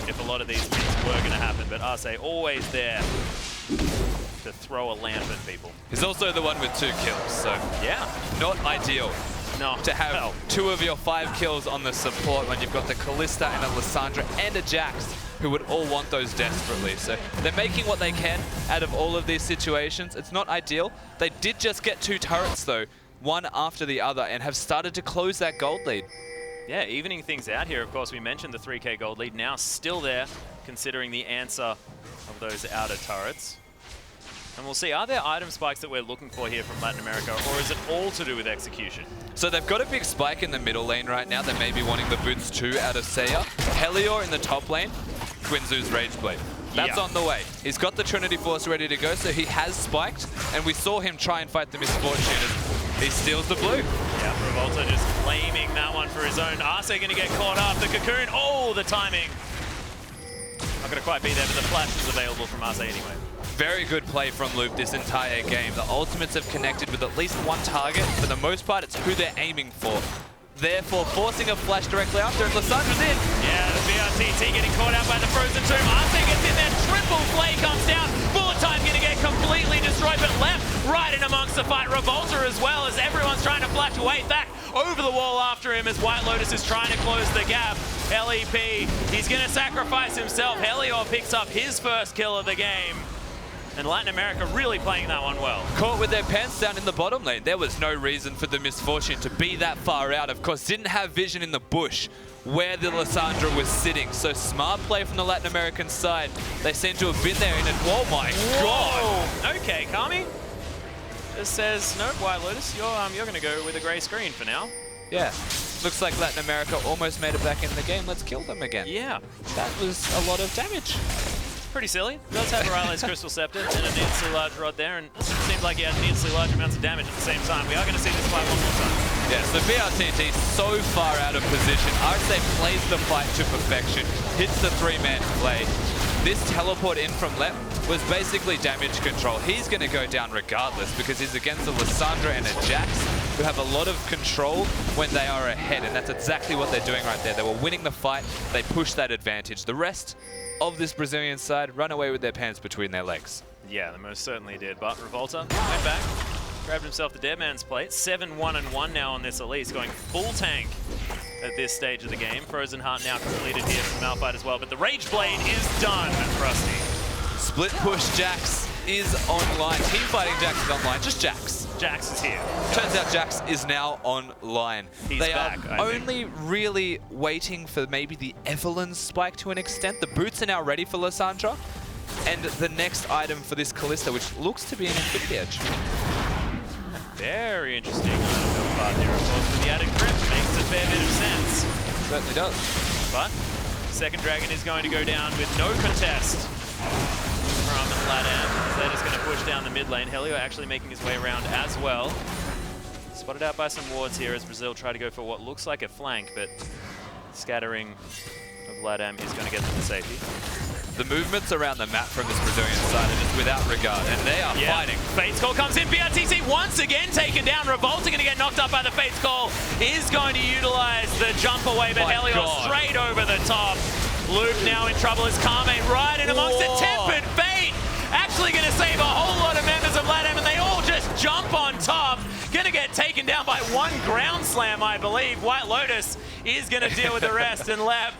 if a lot of these things were going to happen. But Arce always there to throw a lamp at people. He's also the one with 2 kills, so yeah, not ideal. No. To have 2 of your 5 kills on the support when you've got the Kalista and a Lissandra and a Jax who would all want those desperately. So they're making what they can out of all of these situations. It's not ideal. They did just get 2 turrets though, one after the other, and have started to close that gold lead. Yeah, evening things out here. Of course, we mentioned the 3K gold lead now still there, considering the answer of those outer turrets. And we'll see, are there item spikes that we're looking for here from Latin America, or is it all to do with execution? So they've got a big spike in the middle lane right now. They may be wanting the boots 2 out of Seiya. Helior in the top lane, Quinzu's Rage Blade. That's on the way. He's got the Trinity Force ready to go, so he has spiked, and we saw him try and fight the Misfortune as he steals the blue. Yeah, Revolta just claiming that one for his own. Arce going to get caught up. The Cocoon, oh, the timing. Not going to quite be there, but the flash is available from Arce anyway. Very good play from Loop this entire game. The ultimates have connected with at least one target. For the most part, it's who they're aiming for. Therefore, forcing a flash directly after, and Lissandra's in. Yeah, the BRTT getting caught out by the Frozen Tomb. Arce gets in there, triple play comes down. Bullet Time going to get completely destroyed, but left right in amongst the fight. Revolta as well, as everyone's trying to flash away back over the wall after him as White Lotus is trying to close the gap. LEP, he's going to sacrifice himself. Helior picks up his first kill of the game. And Latin America really playing that one well. Caught with their pants down in the bottom lane. There was no reason for the Misfortune to be that far out. Of course, didn't have vision in the bush where the Lissandra was sitting. So smart play from the Latin American side. They seem to have been there in it. Oh my God. Okay, Kami just says, no, White Lotus, you're going to go with a grey screen for now. Yeah. Looks like Latin America almost made it back in the game. Let's kill them again. Yeah. That was a lot of damage. Pretty silly. Does have Morales Crystal Scepter and a needlessly large rod there, and it seems like he has needlessly large amounts of damage at the same time. We are going to see this fight one more time. Yeah, so BRTT so far out of position. Arce plays the fight to perfection, hits the 3-man play. This teleport in from Lep was basically damage control. He's going to go down regardless because he's against a Lissandra and a Jax who have a lot of control when they are ahead, and that's exactly what they're doing right there. They were winning the fight. They pushed that advantage. The rest of this Brazilian side run away with their pants between their legs. Yeah, they most certainly did. But Revolta went back, grabbed himself the Dead Man's Plate. 7-1-1 now on this Elise, going full tank at this stage of the game. Frozen Heart now completed here from Malphite as well. But the Rage Blade is done, Rusty. Split push Jax is online. Team fighting Jax is online. Just Jax. Jax is here. Turns out Jax is now online. He's back, are only really waiting for maybe the Evelyn spike to an extent. The boots are now ready for Lissandra. And the next item for this Kalista, which looks to be an Infinity Edge. Very interesting item build part there, of course, with the added grip. Makes a fair bit of sense. Certainly does. But second Dragon is going to go down with no contest from Latam. They're just going to push down the mid lane. Helio actually making his way around as well. Spotted out by some wards here as Brazil try to go for what looks like a flank, but scattering of Latam is going to get them to safety. The movements around the map from this Brazilian side are just without regard, and they are fighting. Fate's Call comes in. BRTC once again taken down. Revolta going to get knocked up by the Fate's Call. Is going to utilize the jump away, but Helio straight over the top. Loop now in trouble as Kame right in amongst it. Tempered Fate actually going to save a whole lot of members of LATAM, and they all just jump on top. Going to get taken down by one ground slam, I believe. White Lotus is going to deal with the rest, and Lep,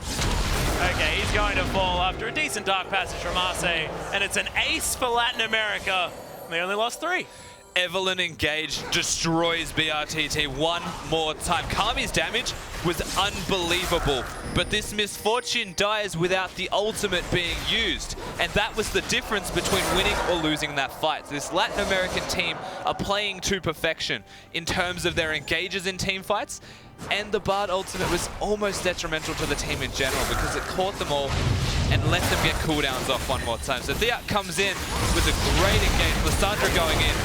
okay, he's going to fall after a decent dark passage from Arce, and it's an ace for Latin America. They only lost 3. Evelyn engaged, destroys BRTT one more time. Kami's damage was unbelievable, but this misfortune dies without the ultimate being used. And that was the difference between winning or losing that fight. This Latin American team are playing to perfection in terms of their engages in team fights, and the Bard ultimate was almost detrimental to the team in general because it caught them all and let them get cooldowns off one more time. So Thiat comes in with a great engage. Lissandra going in,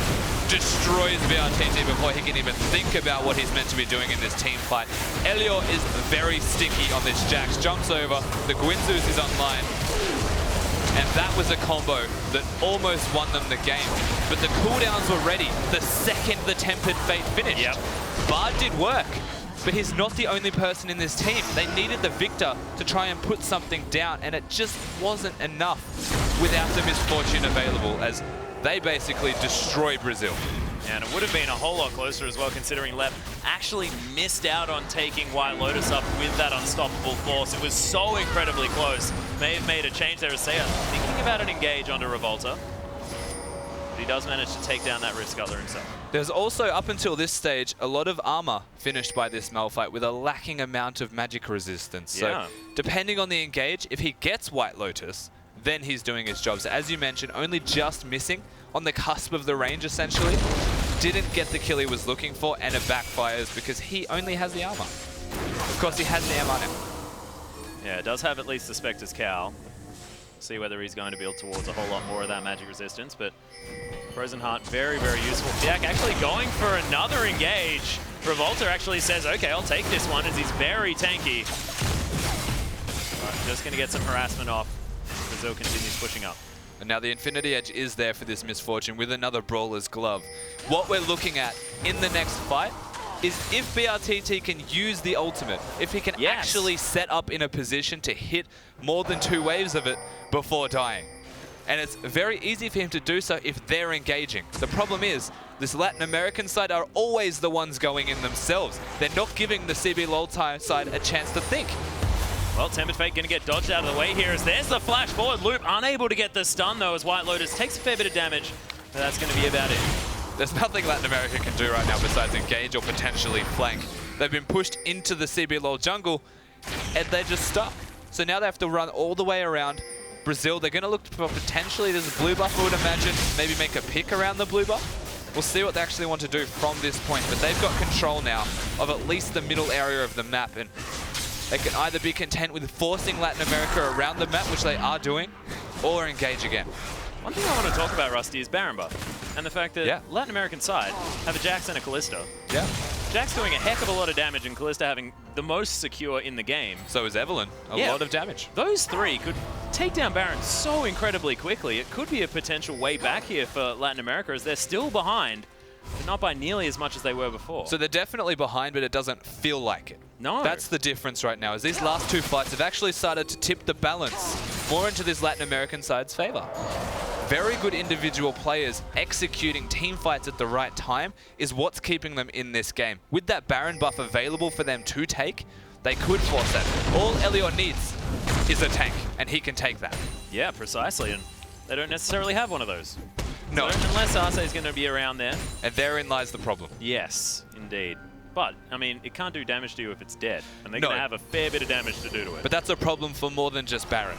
destroys BRTT before he can even think about what he's meant to be doing in this team fight. Elliot is very sticky on this Jax, jumps over, the Gwynzus is online, and that was a combo that almost won them the game. But the cooldowns were ready the second the Tempered Fate finished. Yep. Bard did work, but he's not the only person in this team. They needed the victor to try and put something down, and it just wasn't enough without the misfortune available, as they basically destroy Brazil. And it would have been a whole lot closer as well, considering Lep actually missed out on taking White Lotus up with that unstoppable force. It was so incredibly close. May have made a change there. Oceania thinking about an engage onto Revolta. But he does manage to take down that Rift Scuttler himself. There's also, up until this stage, a lot of armor finished by this Malphite with a lacking amount of magic resistance. Yeah. So depending on the engage, if he gets White Lotus, then he's doing his job. So as you mentioned, only just missing on the cusp of the range, essentially. Didn't get the kill he was looking for, and it backfires because he only has the armor. Of course, he has the armor now. Yeah, it does have at least the Spectre's Cowl. See whether he's going to build towards a whole lot more of that magic resistance, but Frozen Heart, very, very useful. Thiak actually going for another engage. Revolta actually says, okay, I'll take this one, as he's very tanky. Right, just going to get some harassment off. Brazil continues pushing up. And now the Infinity Edge is there for this misfortune with another Brawler's Glove. What we're looking at in the next fight is if BRTT can use the ultimate, if he can actually set up in a position to hit more than 2 waves of it before dying. And it's very easy for him to do so if they're engaging. The problem is, this Latin American side are always the ones going in themselves. They're not giving the CB LOL side a chance to think. Well, Tempered Fate going to get dodged out of the way here as there's the flash forward loop. Unable to get the stun, though, as White Lotus takes a fair bit of damage. But that's going to be about it. There's nothing Latin America can do right now besides engage or potentially flank. They've been pushed into the CB LOL jungle, and they're just stuck. So now they have to run all the way around. Brazil, they're going to look for potentially, there's a blue buff, I would imagine, maybe make a pick around the blue buff. We'll see what they actually want to do from this point, but they've got control now of at least the middle area of the map, and they can either be content with forcing Latin America around the map, which they are doing, or engage again. One thing I want to talk about, Rusty, is Baron buff, and the fact that Latin American side have a Jax and a Kalista. Yeah. Jax doing a heck of a lot of damage, and Kalista having the most secure in the game. So is Evelyn. A lot of damage. Those 3 could take down Baron so incredibly quickly. It could be a potential way back here for Latin America, as they're still behind, but not by nearly as much as they were before. So they're definitely behind, but it doesn't feel like it. No. That's the difference right now, is these last 2 fights have actually started to tip the balance more into this Latin American side's favor. Very good individual players executing team fights at the right time is what's keeping them in this game. With that Baron buff available for them to take, they could force that. All Elliot needs is a tank, and he can take that. Yeah, precisely, and they don't necessarily have one of those. No. So unless Arce is going to be around there. And therein lies the problem. Yes, indeed. But, I mean, it can't do damage to you if it's dead, and they're going to have a fair bit of damage to do to it. But that's a problem for more than just Baron.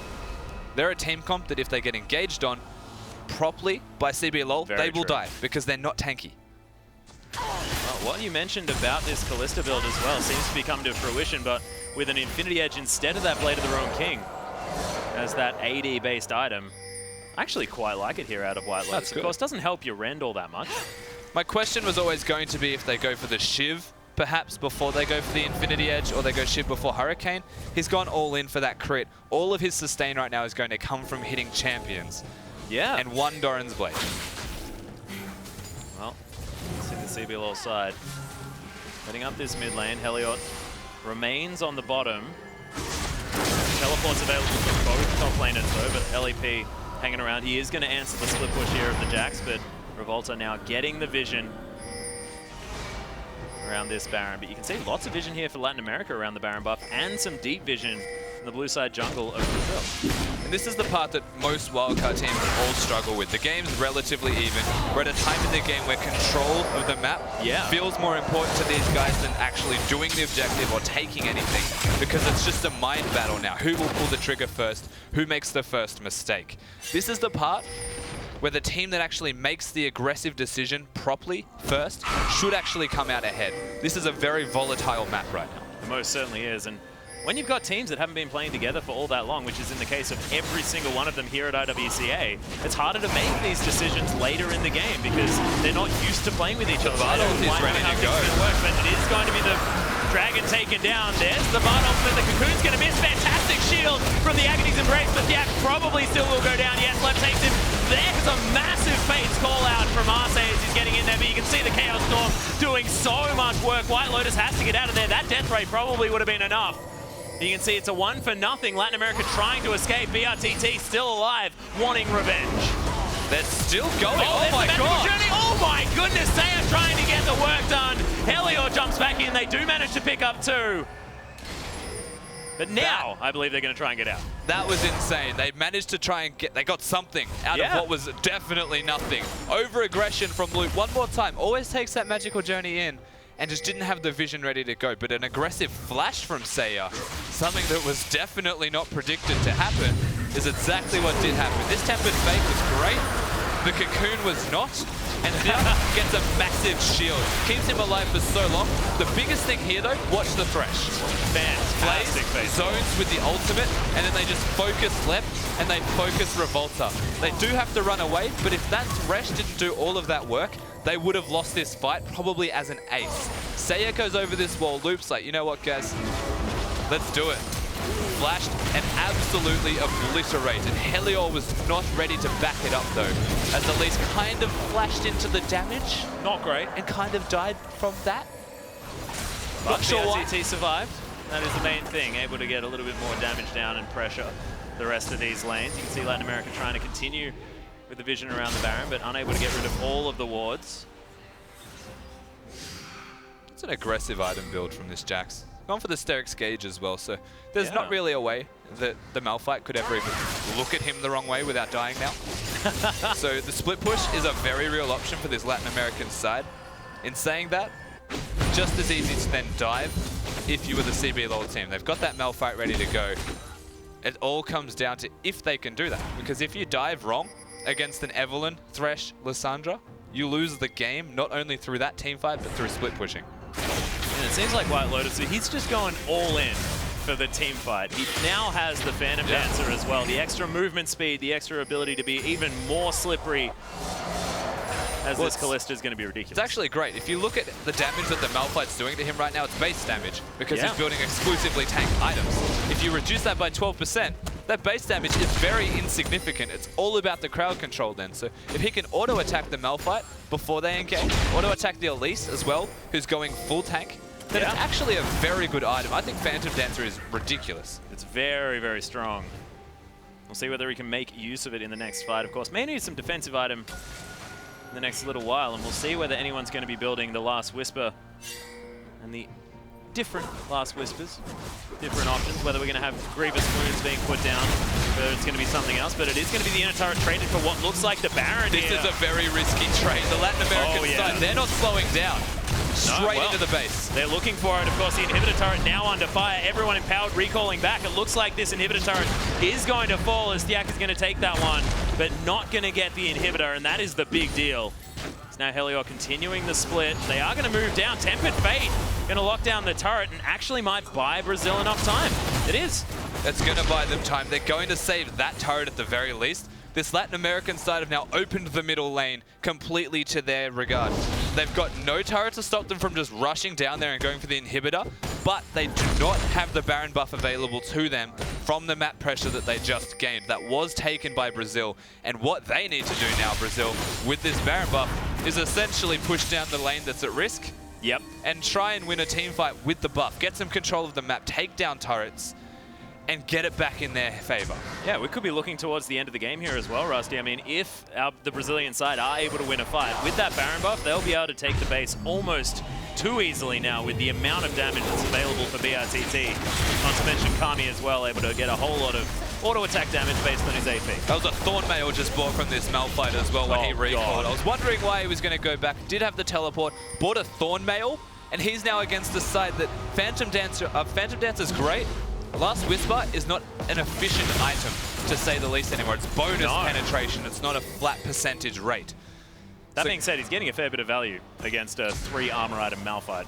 They're a team comp that if they get engaged on properly by CB LOL, they will die because they're not tanky. Well, what you mentioned about this Kalista build as well seems to be coming to fruition, but with an Infinity Edge instead of that Blade of the Roan King as that AD-based item. I actually quite like it here out of White Lotus. Of course, doesn't help your rend all that much. My question was always going to be if they go for the Shiv, perhaps before they go for the Infinity Edge, or they go Shiv before Hurricane. He's gone all in for that crit. All of his sustain right now is going to come from hitting champions. Yeah. And 1 Doran's Blade. Well, let's see the CB LOL side. Heading up this mid lane, Heliot remains on the bottom. Teleport's available for both top laners though, but LEP hanging around. He is going to answer the split push here of the Jax, but Revolta now getting the vision. around this Baron. But you can see lots of vision here for Latin America around the Baron buff and some deep vision in the blue side jungle of Brazil. And this is the part that most wildcard teams all struggle with. The game's relatively even. We're at a time in the game where control of the map feels more important to these guys than actually doing the objective or taking anything, because it's just a mind battle now. Who will pull the trigger first? Who makes the first mistake? This is the part where the team that actually makes the aggressive decision properly first should actually come out ahead. This is a very volatile map right now. It most certainly is. And when you've got teams that haven't been playing together for all that long, which is in the case of every single one of them here at IWCA, it's harder to make these decisions later in the game because they're not used to playing with each other. Vardolt is ready to go. But it is going to be the Dragon taken down. There's the Vardolt, but the Cocoon's going to miss. Fantastic shield from the Agony's Embrace, but Yak probably still will go down. Yes, Left takes him. There's a massive Fates call out from Arce as he's getting in there, but you can see the Chaos Storm doing so much work. White Lotus has to get out of there. That death ray probably would have been enough. You can see it's a 1-0. Latin America trying to escape. BRTT still alive, wanting revenge. They're still going. Oh my god. Journey. Oh my goodness, they are trying to get the work done. Helior jumps back in. They do manage to pick up 2. But now, I believe they're going to try and get out. That was insane. They managed to try and they got something out of what was definitely nothing. Over-aggression from Luke one more time. Always takes that magical journey in and just didn't have the vision ready to go. But an aggressive flash from Seiya, something that was definitely not predicted to happen, is exactly what did happen. This Tempered Fate was great. The Cocoon was not. And now gets a massive shield. Keeps him alive for so long. The biggest thing here, though, watch the Thresh. Fantastic Plays zones with the ultimate, and then they just focus left, and they focus Revolta. They do have to run away, but if that Thresh didn't do all of that work, they would have lost this fight, probably as an ace. Seiya goes over this wall, Loop's like, you know what, guys? Let's do it. Flashed and absolutely obliterated. Helior was not ready to back it up, though, as Elise kind of flashed into the damage. Not great. And kind of died from that. But Not sure why. BRTT survived. That is the main thing, able to get a little bit more damage down and pressure the rest of these lanes. You can see Latin America trying to continue with the vision around the Baron, but unable to get rid of all of the wards. It's an aggressive item build from this Jax. Gone for the Sterix Gauge as well, so there's not really a way that the Malphite could ever even look at him the wrong way without dying now. So the split push is a very real option for this Latin American side. In saying that, just as easy to then dive if you were the CB LoL team. They've got that Malphite ready to go. It all comes down to if they can do that, because if you dive wrong against an Evelynn, Thresh, Lissandra, you lose the game not only through that team fight, but through split pushing. And it seems like White Lotus, he's just going all in for the team fight. He now has the Phantom Dancer as well. The extra movement speed, the extra ability to be even more slippery as this Kalista is going to be ridiculous. It's actually great. If you look at the damage that the Malphite's doing to him right now, it's base damage because he's building exclusively tank items. If you reduce that by 12%, that base damage is very insignificant. It's all about the crowd control then. So if he can auto-attack the Malphite before they engage, auto-attack the Elise as well, who's going full tank, then it's actually a very good item. I think Phantom Dancer is ridiculous. It's very, very strong. We'll see whether he can make use of it in the next fight, of course. May need some defensive item in the next little while, and we'll see whether anyone's going to be building the Last Whisper and the different Last Whispers, different options, whether we're going to have Grievous Wounds being put down, whether it's going to be something else, but it is going to be the inner turret traded for what looks like the Baron This is a very risky trade. The Latin American side, they're not slowing down. Straight into the base. They're looking for it. Of course, the inhibitor turret now under fire. Everyone empowered recalling back. It looks like this inhibitor turret is going to fall as Thiak is going to take that one, but not going to get the inhibitor, and that is the big deal. It's now Helior continuing the split. They are going to move down. Tempered Fate going to lock down the turret and actually might buy Brazil enough time. It is. It's going to buy them time. They're going to save that turret at the very least. This Latin American side have now opened the middle lane completely to their regard. They've got no turret to stop them from just rushing down there and going for the inhibitor, but they do not have the Baron buff available to them from the map pressure that they just gained. That was taken by Brazil, and what they need to do now, Brazil, with this Baron buff, is essentially push down the lane that's at risk. Yep. And try and win a team fight with the buff. Get some control of the map, take down turrets, and get it back in their favor. Yeah, we could be looking towards the end of the game here as well, Rusty. I mean, if the Brazilian side are able to win a fight, with that Baron buff, they'll be able to take the base almost too easily now with the amount of damage that's available for BRTT. Not to mention Kami as well, able to get a whole lot of auto-attack damage based on his AP. That was a Thorn Mail just bought from this Malphite as well when he recalled. I was wondering why he was going to go back. Did have the teleport, bought a Thorn Mail, and he's now against the side that Phantom Dancer's great. Last Whisper is not an efficient item, to say the least anymore. It's bonus penetration. It's not a flat percentage rate. That being said, he's getting a fair bit of value against a 3 armor item Malphite.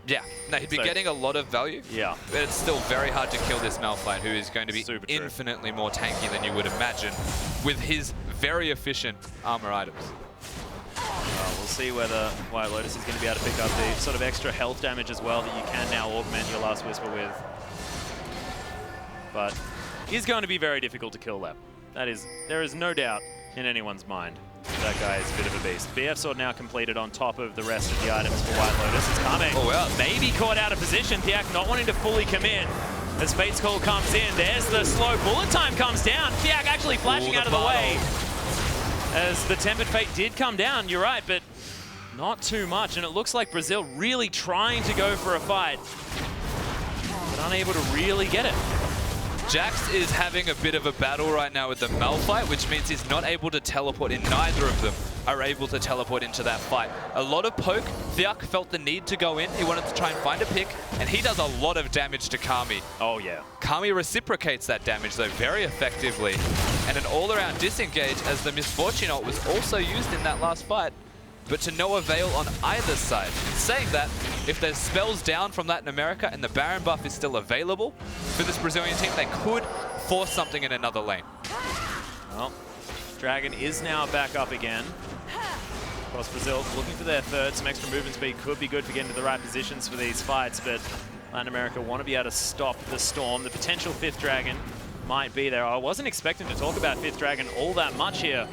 Yeah, no, he'd be getting a lot of value. Yeah. But it's still very hard to kill this Malphite, who is going to be infinitely more tanky than you would imagine with his very efficient armor items. We'll see whether White Lotus is going to be able to pick up the sort of extra health damage as well that you can now augment your Last Whisper with. But he's going to be very difficult to kill that. There is no doubt in anyone's mind that guy is a bit of a beast. BF Sword now completed on top of the rest of the items for White Lotus. It's coming. Oh, wow. Maybe caught out of position. Thiak not wanting to fully commit. As Fate's Call comes in, there's the slow bullet time comes down. Thiak actually flashing out of the way. As the Tempered Fate did come down, you're right, but not too much. And it looks like Brazil really trying to go for a fight, but unable to really get it. Jax is having a bit of a battle right now with the Malphite, which means he's not able to teleport in. Neither of them are able to teleport into that fight. A lot of poke. Thiak felt the need to go in. He wanted to try and find a pick, and he does a lot of damage to Kami. Oh, yeah. Kami reciprocates that damage, though, very effectively. And an all-around disengage as the Misfortune ult was also used in that last fight, but to no avail on either side. In saying that, if there's spells down from Latin America and the Baron buff is still available for this Brazilian team, they could force something in another lane. Well, Dragon is now back up again. Of course, Brazil looking for their third. Some extra movement speed could be good for getting to the right positions for these fights, but Latin America want to be able to stop the storm. The potential 5th Dragon might be there. I wasn't expecting to talk about 5th Dragon all that much here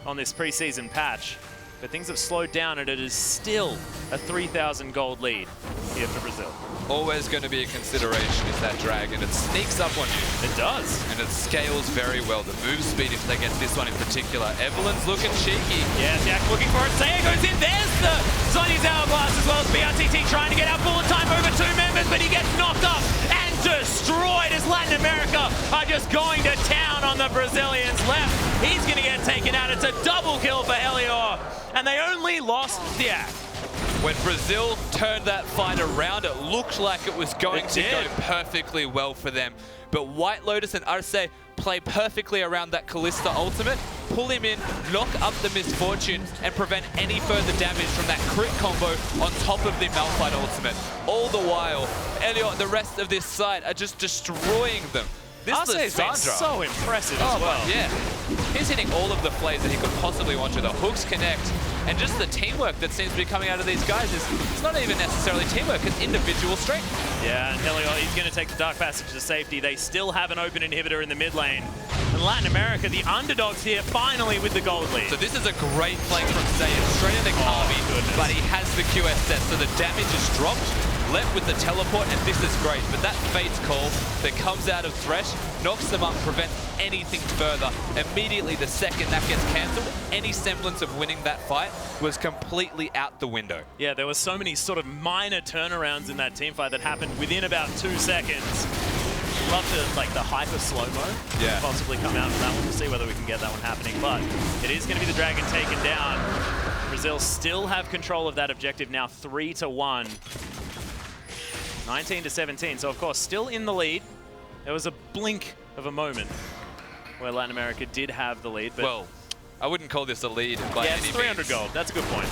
on this preseason patch, but things have slowed down, and it is still a 3,000 gold lead here for Brazil. Always going to be a consideration is that Dragon. It sneaks up on you. It does. And it scales very well. The move speed, if they get this one in particular. Evelyn's looking cheeky. Yeah, Jack looking for it. Saya goes in. There's the Sonny's Hourglass as well as BRTT trying to get out bullet time over 2 members, but he gets knocked up and destroyed as Latin America are just going to town on the Brazilians left. He's going to get taken out. It's a double kill for Helior, and they only lost Thiak. When Brazil turned that fight around, it looked like it was going to go perfectly well for them. But White Lotus and Arce play perfectly around that Kalista ultimate, pull him in, knock up the Misfortune, and prevent any further damage from that crit combo on top of the Malphite ultimate. All the while, Elliot, the rest of this side are just destroying them. This is been so impressive as well. Yeah, he's hitting all of the plays that he could possibly want to. The hooks connect, and just the teamwork that seems to be coming out of these guys it's not even necessarily teamwork, it's individual strength. Yeah, and Helior, he's going to take the Dark Passage to safety. They still have an open inhibitor in the mid lane. And Latin America, the underdogs here, finally with the gold lead. So this is a great flank from Saiyan, straight into Kami, but he has the QS set, so the damage is dropped. Left with the teleport, and this is great. But that Fate's Call that comes out of Thresh knocks them up, prevents anything further. Immediately, the second that gets cancelled, any semblance of winning that fight was completely out the window. Yeah, there were so many sort of minor turnarounds in that team fight that happened within about 2 seconds. Love to, like, the hyper slow-mo possibly come out of that one. We'll see whether we can get that one happening. But it is going to be the Dragon taken down. Brazil still have control of that objective now, 3-1. 19-17, so of course still in the lead. There was a blink of a moment where Latin America did have the lead, but well, I wouldn't call this a lead by any means. It's 300 gold. That's a good point.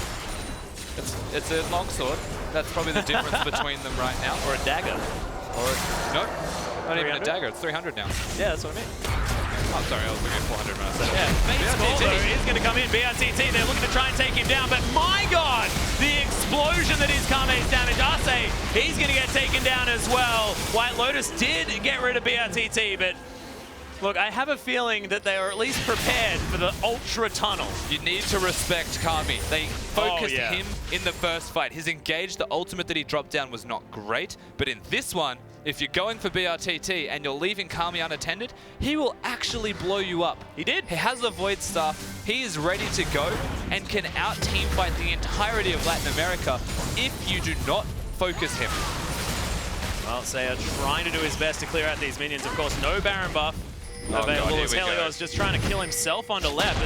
It's a longsword. That's probably the difference between them right now. Or a dagger. Nope, not even a dagger. It's 300 now. Yeah, that's what I mean. I'm sorry, I was looking at 400 when I said it. Yeah, Fate's Call though is going to come in. BRTT, they're looking to try and take him down, but my God, the explosion that is Kame's damage. Arce, he's going to get taken down as well. White Lotus did get rid of BRTT, but look, I have a feeling that they are at least prepared for the Ultra Tunnel. You need to respect Kami. They focused him in the first fight. His engage, the ultimate that he dropped down was not great, but in this one, if you're going for BRTT and you're leaving Kami unattended, he will actually blow you up. He did. He has a Void Star. He is ready to go and can out-team fight the entirety of Latin America if you do not focus him. Well, Saya trying to do his best to clear out these minions. Of course, no Baron buff available as Helios just trying to kill himself onto left.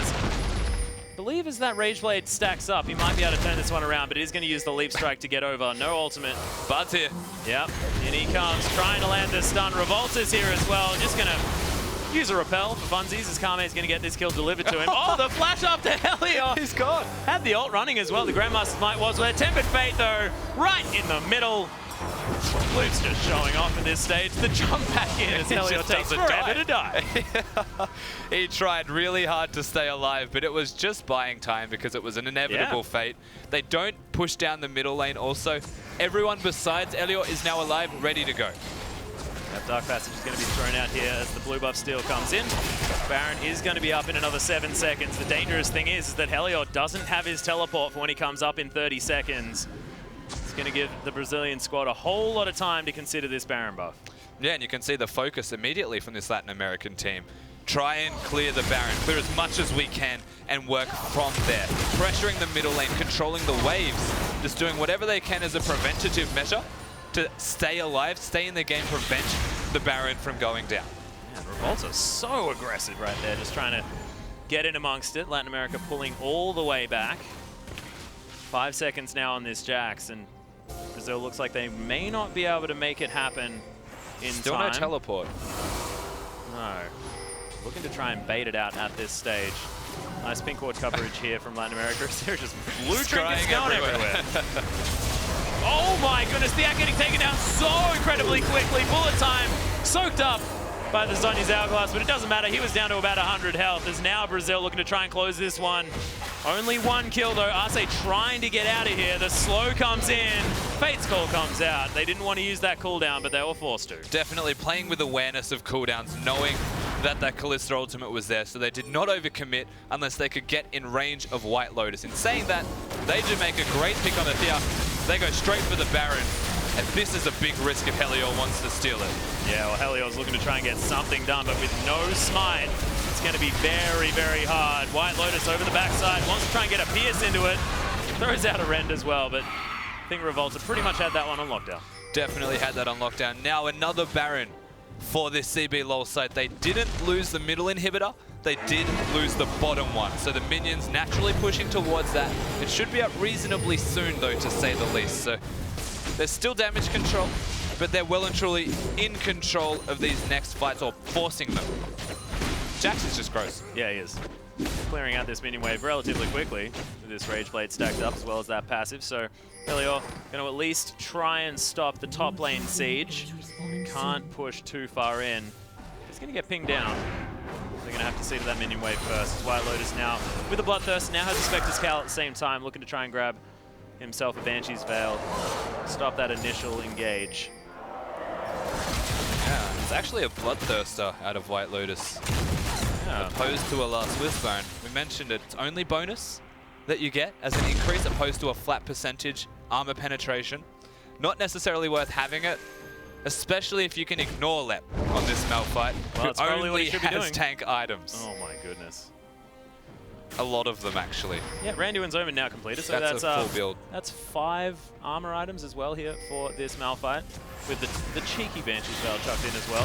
I believe as that Rage Blade stacks up, he might be able to turn this one around, but he's going to use the Leap Strike to get over. No ultimate. Bud's here. Yep, and he comes trying to land the stun. Revolta's here as well. Just going to use a repel for funsies as Kame's going to get this kill delivered to him. Oh, the flash up to Helios. He's gone. Had the ult running as well. The Grandmaster's Might was there. Tempered Fate, though, right in the middle. Luke's just showing off in this stage. The jump back in as Helios takes forever to die. He tried really hard to stay alive, but it was just buying time because it was an inevitable fate. They don't push down the middle lane also. Everyone besides Elliot is now alive, ready to go. That Dark Passage is going to be thrown out here as the blue buff steal comes in. Baron is going to be up in another 7 seconds. The dangerous thing is that Heliot doesn't have his teleport for when he comes up in 30 seconds. It's going to give the Brazilian squad a whole lot of time to consider this Baron buff. Yeah, and you can see the focus immediately from this Latin American team. Try and clear the Baron, clear as much as we can, and work from there. Pressuring the middle lane, controlling the waves, just doing whatever they can as a preventative measure to stay alive, stay in the game, prevent the Baron from going down. Man, Revolta's so aggressive right there, just trying to get in amongst it. Latin America pulling all the way back. 5 seconds now on this Jax, and Brazil looks like they may not be able to make it happen in Still time. no teleport. No. Looking to try and bait it out at this stage. Nice pink ward coverage here from Latin America. They're just blue trinkets going everywhere. Oh my goodness, the act getting taken down so incredibly quickly. Bullet time soaked up by the Zhonya's Hourglass, but it doesn't matter. He was down to about 100 health. As now Brazil looking to try and close this one. Only one kill though. Arce trying to get out of here. The slow comes in. Fate's Call comes out. They didn't want to use that cooldown, but they were forced to. Definitely playing with awareness of cooldowns, knowing that Kalista ultimate was there, so they did not overcommit unless they could get in range of White Lotus. In saying that, they do make a great pick on the Thea. They go straight for the Baron, and this is a big risk if Helio wants to steal it. Yeah, well, Helio's looking to try and get something done, but with no smite, it's going to be very, very hard. White Lotus over the backside, wants to try and get a pierce into it. Throws out a rend as well, but I think Revolta pretty much had that one on lockdown. Definitely had that on lockdown. Now another Baron for this CB LoL site. They didn't lose the middle inhibitor, they did lose the bottom one. So the minions naturally pushing towards that. It should be up reasonably soon though, to say the least. So there's still damage control, but they're well and truly in control of these next fights, or forcing them. Jax is just gross. Yeah, he is. Clearing out this minion wave relatively quickly with this Rage Blade stacked up as well as that passive. So Helio going to at least try and stop the top lane siege. Can't push too far in. He's going to get pinged down. They're going to have to see to that minion wave first. White Lotus now with the Bloodthirst, now has a Spectre's Cowl at the same time, looking to try and grab himself a Banshee's Veil. Stop that initial engage. Yeah, it's actually a Bloodthirster out of White Lotus. Yeah. Opposed to a Last Whisper. We mentioned it, it's only bonus that you get as an increase opposed to a flat percentage armor penetration. Not necessarily worth having it, especially if you can ignore Lep on this Malphite, well, who only has tank items. Oh my goodness. A lot of them, actually. Yeah, Randuin's Omen now completed, so that's a full build. That's 5 armor items as well here for this Malphite, with the cheeky Banshee's Veil chucked in as well.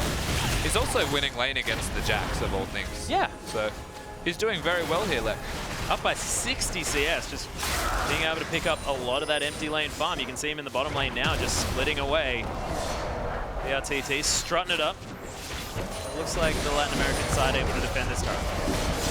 He's also winning lane against the Jax, of all things. Yeah. So he's doing very well here, Lep. Up by 60 CS, just being able to pick up a lot of that empty lane farm. You can see him in the bottom lane now, just splitting away. BRTT strutting it up. It looks like the Latin American side able to defend this turret.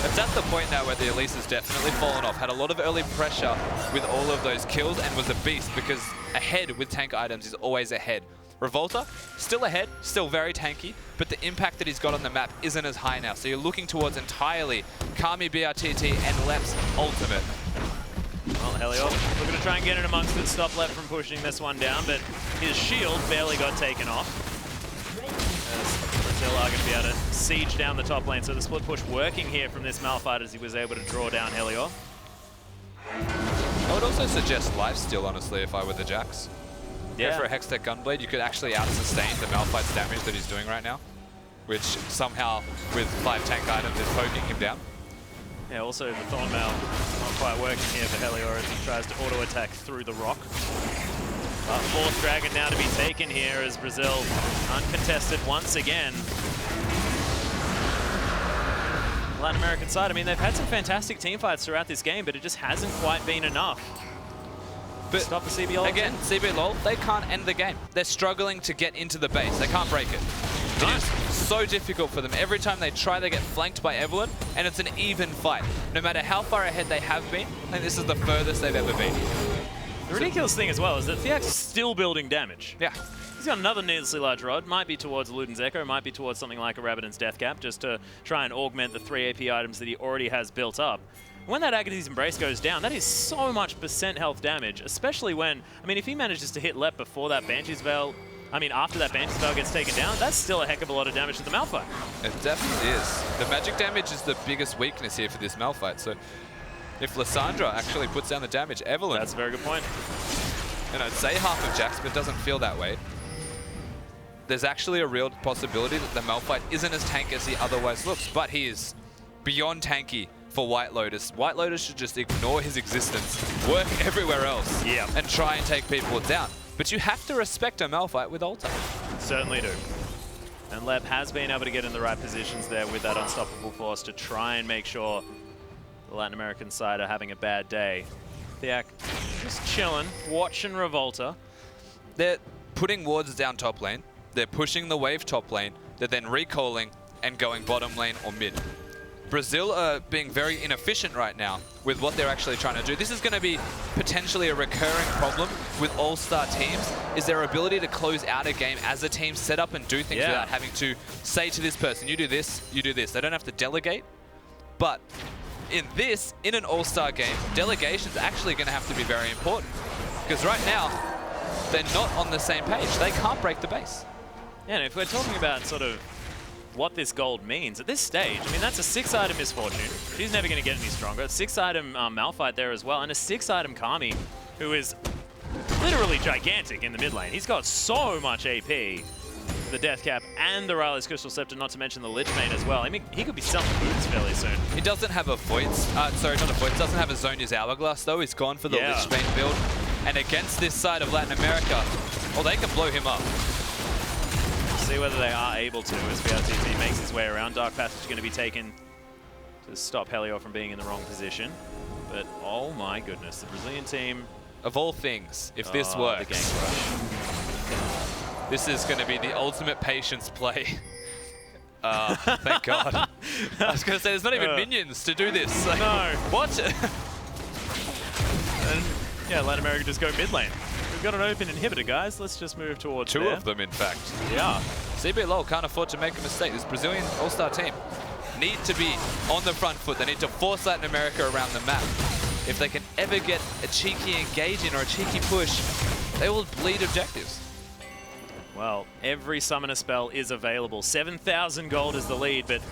It's at the point now where the Elise has definitely fallen off. Had a lot of early pressure with all of those kills and was a beast because ahead with tank items is always ahead. Revolta, still ahead, still very tanky, but the impact that he's got on the map isn't as high now. So you're looking towards entirely Kami, BRTT, and Lep's ultimate. Well, Helio looking to try and get in amongst it, stop Lep from pushing this one down, but his shield barely got taken off. As Brazil are going to be able to siege down the top lane, so the split push working here from this Malphite as he was able to draw down Helio. I would also suggest lifesteal, honestly, if I were the Jax. Yeah. Go for a Hextech Gunblade, you could actually out-sustain the Malphite's damage that he's doing right now, which somehow, with 5 tank items, is poking him down. Yeah, also the Thornmail not quite working here for Helior as he tries to auto-attack through the rock. But 4th Dragon now to be taken here as Brazil uncontested once again. Latin American side, I mean, they've had some fantastic team fights throughout this game, but it just hasn't quite been enough. But stop the CBLOL. Again, CBLOL, they can't end the game. They're struggling to get into the base. They can't break it. It is so difficult for them. Every time they try, they get flanked by Evelyn, and it's an even fight. No matter how far ahead they have been, I think this is the furthest they've ever been. The ridiculous thing as well is that Thiak's still building damage. Yeah. He's got another needlessly large rod. Might be towards Luden's Echo, might be towards something like a Rabadon's Death Cap, just to try and augment the 3 AP items that he already has built up. When that Agassi's Embrace goes down, that is so much percent health damage, especially when, I mean, if he manages to hit Lep before that Banshee's Veil, I mean, after that Banshee's Veil gets taken down, that's still a heck of a lot of damage to the Malphite. It definitely is. The magic damage is the biggest weakness here for this Malphite, so if Lysandra actually puts down the damage, Evelyn... That's a very good point. And I'd say half of Jax, but it doesn't feel that way. There's actually a real possibility that the Malphite isn't as tanky as he otherwise looks, but he is beyond tanky for White Lotus. White Lotus should just ignore his existence, work everywhere else, and try and take people down. But you have to respect a Malphite with ult. Certainly do. And Lep has been able to get in the right positions there with that unstoppable force to try and make sure the Latin American side are having a bad day. Thiak just chilling, watching Revolta. They're putting wards down top lane. They're pushing the wave top lane. They're then recalling and going bottom lane or mid. Brazil are being very inefficient right now with what they're actually trying to do. This is going to be potentially a recurring problem with all-star teams, is their ability to close out a game as a team, set up and do things without having to say to this person, you do this, you do this. They don't have to delegate. But in an all-star game, delegation's actually going to have to be very important. Because right now, they're not on the same page. They can't break the base. Yeah, and if we're talking about sort of what this gold means, at this stage, I mean, that's a 6-item Misfortune. She's never going to get any stronger. 6-item Malphite there as well, and a 6-item Kami, who is literally gigantic in the mid lane. He's got so much AP. The Death Cap and the Rylai's Crystal Scepter, not to mention the Lich Bane as well. I mean, he could be selling boots fairly soon. He doesn't have a Voids, sorry, not a Voids, doesn't have a Zhonya's Hourglass though. He's gone for the Lich Bane build. And against this side of Latin America, well, they can blow him up. See whether they are able to as BRTT makes his way around. Dark Passage going to be taken to stop Helior from being in the wrong position. But oh my goodness, the Brazilian team... Of all things, if this works, the gank rush. This is going to be the ultimate patience play. Thank God. I was going to say, there's not even minions to do this. Like, no. What? And yeah, Latin America just go mid lane. We've got an open inhibitor, guys. Let's just move towards Two of them, in fact. Yeah. CBLOL can't afford to make a mistake. This Brazilian all-star team need to be on the front foot. They need to force Latin America around the map. If they can ever get a cheeky engage in or a cheeky push, they will bleed objectives. Well, every summoner spell is available. 7,000 gold is the lead, but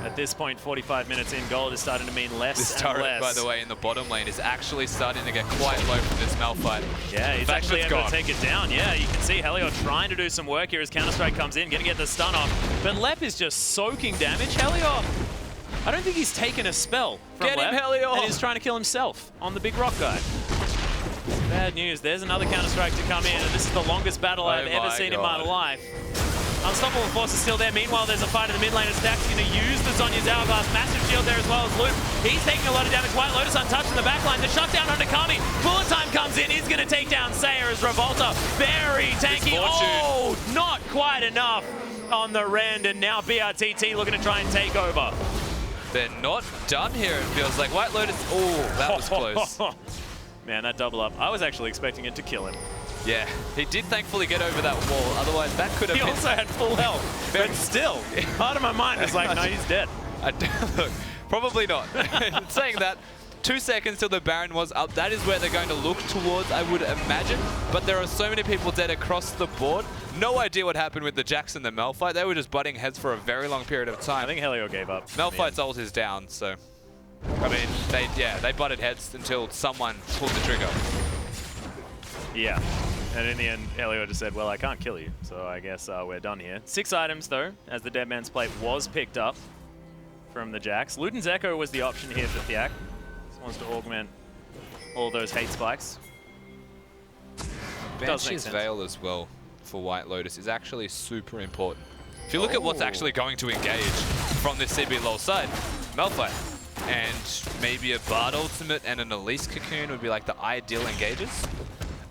at this point, 45 minutes in, gold is starting to mean less this and turret, less. by the way, in the bottom lane is actually starting to get quite low from this Malphite. Yeah, he's actually able to take it down. Yeah, you can see Helior trying to do some work here as Counter-Strike comes in, going to get the stun off. But Lep is just soaking damage. Helior, I don't think he's taken a spell from Get Lep, him, Helior! and he's trying to kill himself on the big rock guy. Bad news. There's another Counter-Strike to come in, and this is the longest battle I've ever seen in my life. Unstoppable Force is still there. Meanwhile, there's a fight in the mid lane, and Stack's going to use the Zhonya's Hourglass. Massive shield there as well as Loop. He's taking a lot of damage. White Lotus untouched in the back line. The shutdown on Nakami. Bullet Time comes in. He's going to take down Sayer as Revolta. Very tanky. Oh, not quite enough on the Rend, and now BRTT looking to try and take over. They're not done here, it feels like. White Lotus, oh, that was close. Man, that double up. I was actually expecting it to kill him. Yeah, he did thankfully get over that wall, otherwise that could have been... He also had full health, but still, part of my mind was like, no, he's dead. Look, probably not. Saying that, 2 seconds till the Baron was up, that is where they're going to look towards, I would imagine, but there are so many people dead across the board. No idea what happened with the Jax and the Malphite. They were just butting heads for a very long period of time. I think Helior gave up. Malphite's ult is down, so... I mean, they butted heads until someone pulled the trigger. Yeah. And in the end, Helio just said, well, I can't kill you, so I guess we're done here. 6 items, though, as the Dead Man's Plate was picked up from the Jacks. Luden's Echo was the option here for Thiak. Just wants to augment all those hate spikes. Banshee's Veil as well for White Lotus is actually super important. If you look at what's actually going to engage from this CBLOL side, Malphite and maybe a Bard Ultimate and an Elise Cocoon would be like the ideal engages.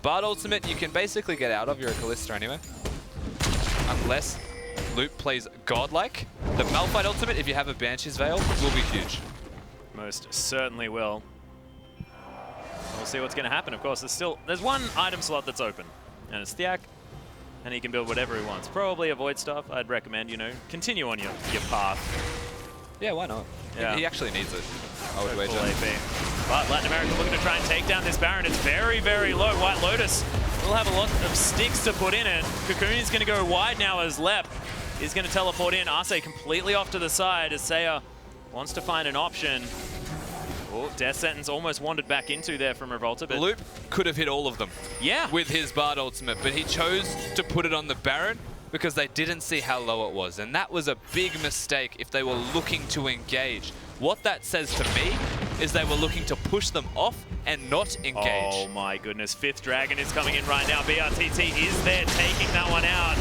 Bard Ultimate you can basically get out of, you're a Kalista anyway. Unless Loop plays Godlike. The Malphite Ultimate, if you have a Banshee's Veil, will be huge. Most certainly will. We'll see what's going to happen. Of course, there's one item slot that's open, and it's Thiak, and he can build whatever he wants. Probably avoid stuff. I'd recommend, you know, continue on your path. Yeah, why not? Yeah. He actually needs it, I would wager. But Latin America looking to try and take down this Baron. It's very, very low. White Lotus will have a lot of sticks to put in it. Cocoon is going to go wide now as Lep is going to teleport in. Arce completely off to the side as Seiya wants to find an option. Oh, Death Sentence almost wandered back into there from Revolta. But Loop could have hit all of them with his Bard Ultimate, but he chose to put it on the Baron because they didn't see how low it was. And that was a big mistake if they were looking to engage. What that says to me is they were looking to push them off and not engage. Oh my goodness, 5th Dragon is coming in right now. BRTT is there taking that one out.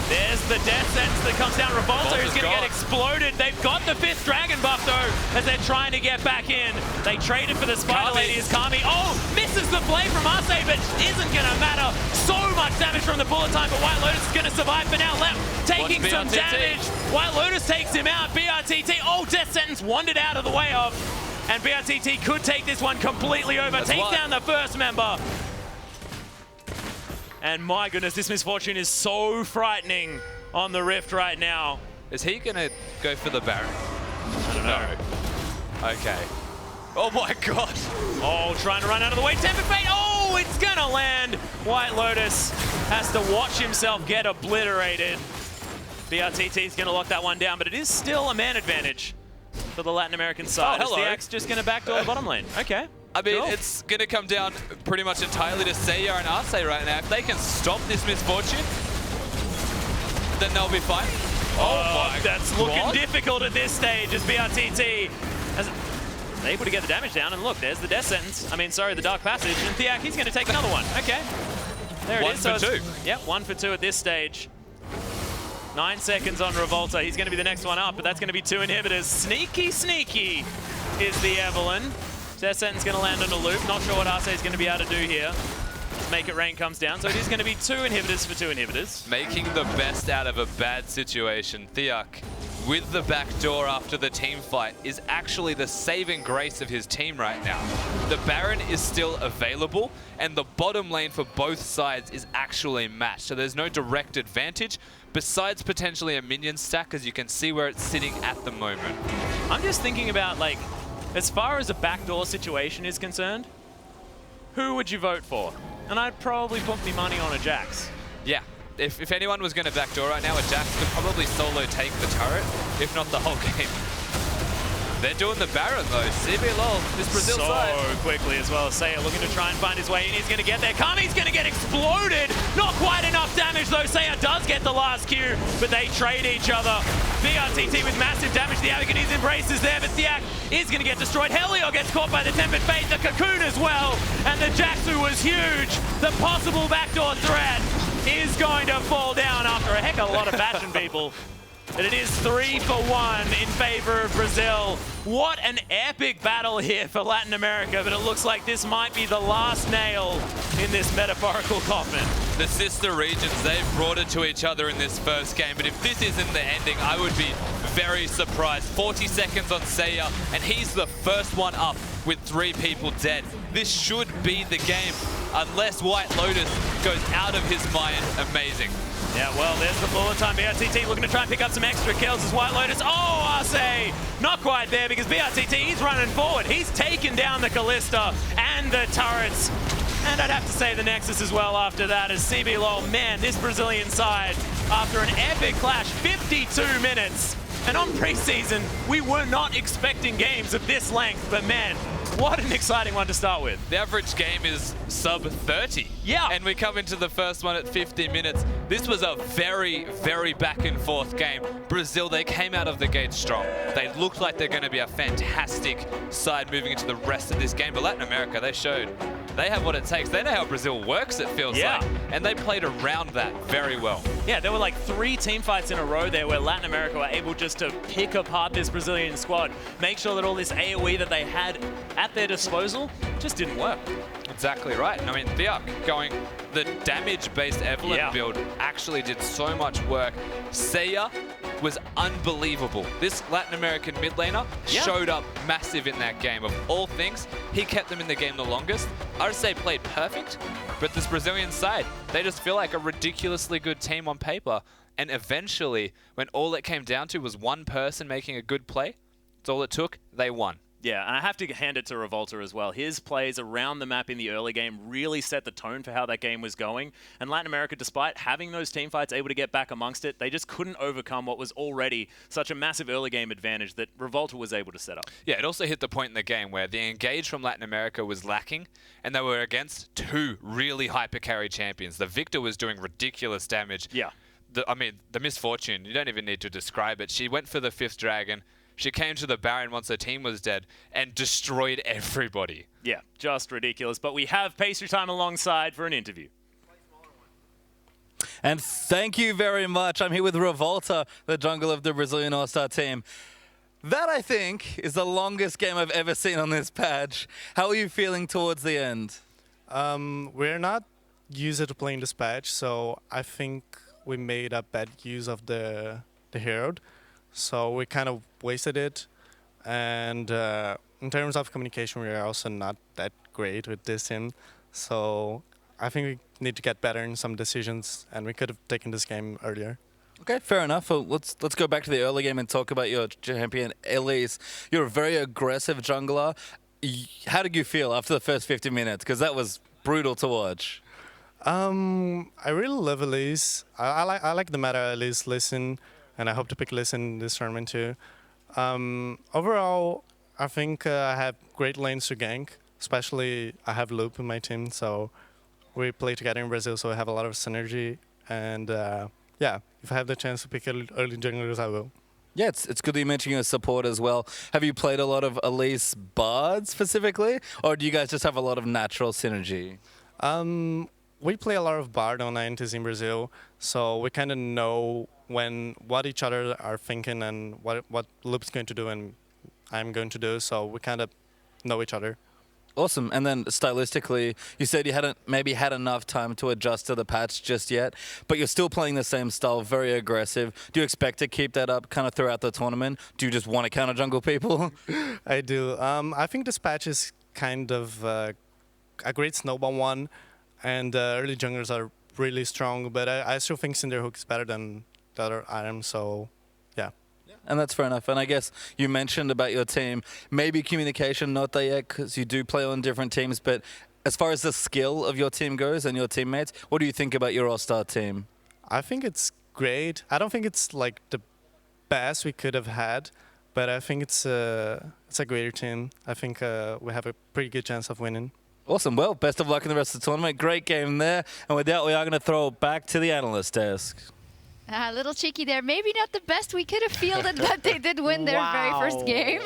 There's the Death Sentence that comes down. Revolta is going to get exploded. They've got the 5th Dragon buff, though, as they're trying to get back in. They traded for the Spider Lady as Kami. Oh, misses the play from Arce, but isn't going to matter. So much damage from the bullet time, but White Lotus is going to survive for now. Left taking some damage. White Lotus takes him out. BRTT, oh, Death Sentence wandered out of the way of. And BRTT could take this one completely over. Take down the first member. And my goodness, this Misfortune is so frightening on the Rift right now. Is he going to go for the Baron? I don't know. Okay. Oh my god. Oh, trying to run out of the way. Tempered Fate. Oh, it's going to land. White Lotus has to watch himself get obliterated. BRTT is going to lock that one down, but it is still a man advantage for the Latin American side. Oh, hello. The Axe just going to backdoor the bottom lane. Okay. I mean, it's going to come down pretty much entirely to Seiya and Arce right now. If they can stop this Misfortune, then they'll be fine. Oh, that's looking difficult at this stage as BRTT is able to get the damage down. And look, there's the Death Sentence. I mean, sorry, the Dark Passage. And Thiak, he's going to take another one. Okay. There it is. 1 for 2. Yep, 1 for 2 at this stage. 9 seconds on Revolta. He's going to be the next one up, but that's going to be 2 inhibitors. Sneaky, sneaky is the Evelyn. Death Sentence going to land on a loop. Not sure what Arce is going to be able to do here. Make It Rain comes down. So it is going to be 2 inhibitors for 2 inhibitors. Making the best out of a bad situation. Thiak, with the back door after the team fight, is actually the saving grace of his team right now. The Baron is still available, and the bottom lane for both sides is actually matched. So there's no direct advantage, besides potentially a minion stack, as you can see where it's sitting at the moment. I'm just thinking about, like, as far as a backdoor situation is concerned, who would you vote for? And I'd probably put me money on a Jax. Yeah, if anyone was going to backdoor right now, a Jax could probably solo take the turret, if not the whole game. They're doing the Baron though. CBLOL, this Brazil side. So quickly as well. Seiya looking to try and find his way in. He's going to get there. Kami's going to get exploded. Not quite enough damage though. Seiya does get the last Q, but they trade each other. BRTT with massive damage. The Abigane's Embrace is there, but Thiak is going to get destroyed. Helio gets caught by the Tempered Fate. The Cocoon as well. And the Jaxu was huge. The possible backdoor threat is going to fall down after a heck of a lot of passion, people. But it is 3 for 1 in favor of Brazil. What an epic battle here for Latin America, but it looks like this might be the last nail in this metaphorical coffin. The sister regions, they've brought it to each other in this first game, but if this isn't the ending, I would be very surprised. 40 seconds on Seiya, and he's the first one up with 3 people dead. This should be the game, unless White Lotus goes out of his mind. Amazing. Yeah, well, there's the bullet time. BRTT looking to try and pick up some extra kills as White Lotus. Oh, Arce! Not quite there because BRTT, he's running forward. He's taken down the Kalista and the turrets. And I'd have to say the Nexus as well after that as CBLOL, man, this Brazilian side, after an epic clash, 52 minutes, And on preseason, we were not expecting games of this length, but man, what an exciting one to start with. The average game is sub 30. Yeah. And we come into the first one at 50 minutes. This was a very, very back and forth game. Brazil, they came out of the gate strong. They looked like they're going to be a fantastic side moving into the rest of this game. But Latin America, they showed they have what it takes. They know how Brazil works, it feels like. And they played around that very well. Yeah, there were like 3 team fights in a row there where Latin America were able just to pick apart this Brazilian squad, make sure that all this AoE that they had at their disposal just didn't work. Exactly right. I mean, Viak going the damage-based Evelyn build actually did so much work. Seiya was unbelievable. This Latin American mid laner showed up massive in that game. Of all things, he kept them in the game the longest. Arce played perfect, but this Brazilian side, they just feel like a ridiculously good team on paper. And eventually, when all it came down to was one person making a good play, that's all it took, they won. Yeah, and I have to hand it to Revolta as well. His plays around the map in the early game really set the tone for how that game was going. And Latin America, despite having those team fights, able to get back amongst it, they just couldn't overcome what was already such a massive early game advantage that Revolta was able to set up. Yeah, it also hit the point in the game where the engage from Latin America was lacking, and they were against 2 really hyper-carry champions. The Victor was doing ridiculous damage. Yeah. The Misfortune, you don't even need to describe it. She went for the 5th dragon. She came to the Baron once her team was dead and destroyed everybody. Yeah, just ridiculous. But we have Pastry Time alongside for an interview. And thank you very much. I'm here with Revolta, the jungle of the Brazilian All-Star team. That, I think, is the longest game I've ever seen on this patch. How are you feeling towards the end? We're not used to playing this patch, so I think we made a bad use of the Herald. So we kind of wasted it. And in terms of communication, we are also not that great with this team. So I think we need to get better in some decisions, and we could have taken this game earlier. Okay, fair enough. Well, let's go back to the early game and talk about your champion, Elise. You're a very aggressive jungler. How did you feel after the first 50 minutes? Because that was brutal to watch. I really love Elise. I like the meta Elise listen, and I hope to pick listen in this tournament too. Overall, I think I have great lanes to gank. Especially, I have Loop in my team, so we play together in Brazil, so we have a lot of synergy. And yeah, if I have the chance to pick early junglers, I will. Yeah, it's good that you mentioned your support as well. Have you played a lot of Elise Bard specifically, or do you guys just have a lot of natural synergy? We play a lot of Bard on Niantic in Brazil, so we kind of know what each other are thinking and what Loop's going to do and I'm going to do, so we kind of know each other. Awesome. And then stylistically, you said you hadn't maybe had enough time to adjust to the patch just yet, but you're still playing the same style, very aggressive. Do you expect to keep that up kind of throughout the tournament? Do you just want to counter jungle people? I do. I think this patch is kind of a great snowball one, and early junglers are really strong, but I still think Cinderhook is better than the other items, so yeah. And that's fair enough. And I guess you mentioned about your team, maybe communication not there yet because you do play on different teams, but as far as the skill of your team goes and your teammates, what do you think about your All-Star team? I think it's great. I don't think it's like the best we could have had, but I think it's a greater team. I think we have a pretty good chance of winning. Awesome. Well, best of luck in the rest of the tournament. Great game there. And with that, we are going to throw it back to the analyst desk. A little cheeky there. Maybe not the best we could have fielded, but they did win their very first game.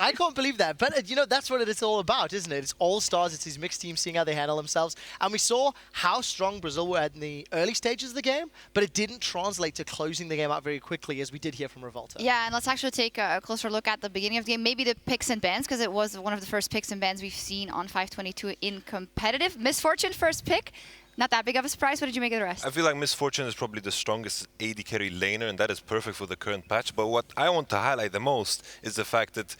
I can't believe that. But, you know, that's what it's all about, isn't it? It's all-stars. It's these mixed teams seeing how they handle themselves. And we saw how strong Brazil were in the early stages of the game, but it didn't translate to closing the game out very quickly, as we did hear from Revolta. Yeah, and let's actually take a closer look at the beginning of the game. Maybe the picks and bans, because it was one of the first picks and bans we've seen on 522 in competitive. Misfortune first pick. Not that big of a surprise. What did you make of the rest? I feel like Misfortune is probably the strongest AD carry laner, and that is perfect for the current patch. But what I want to highlight the most is the fact that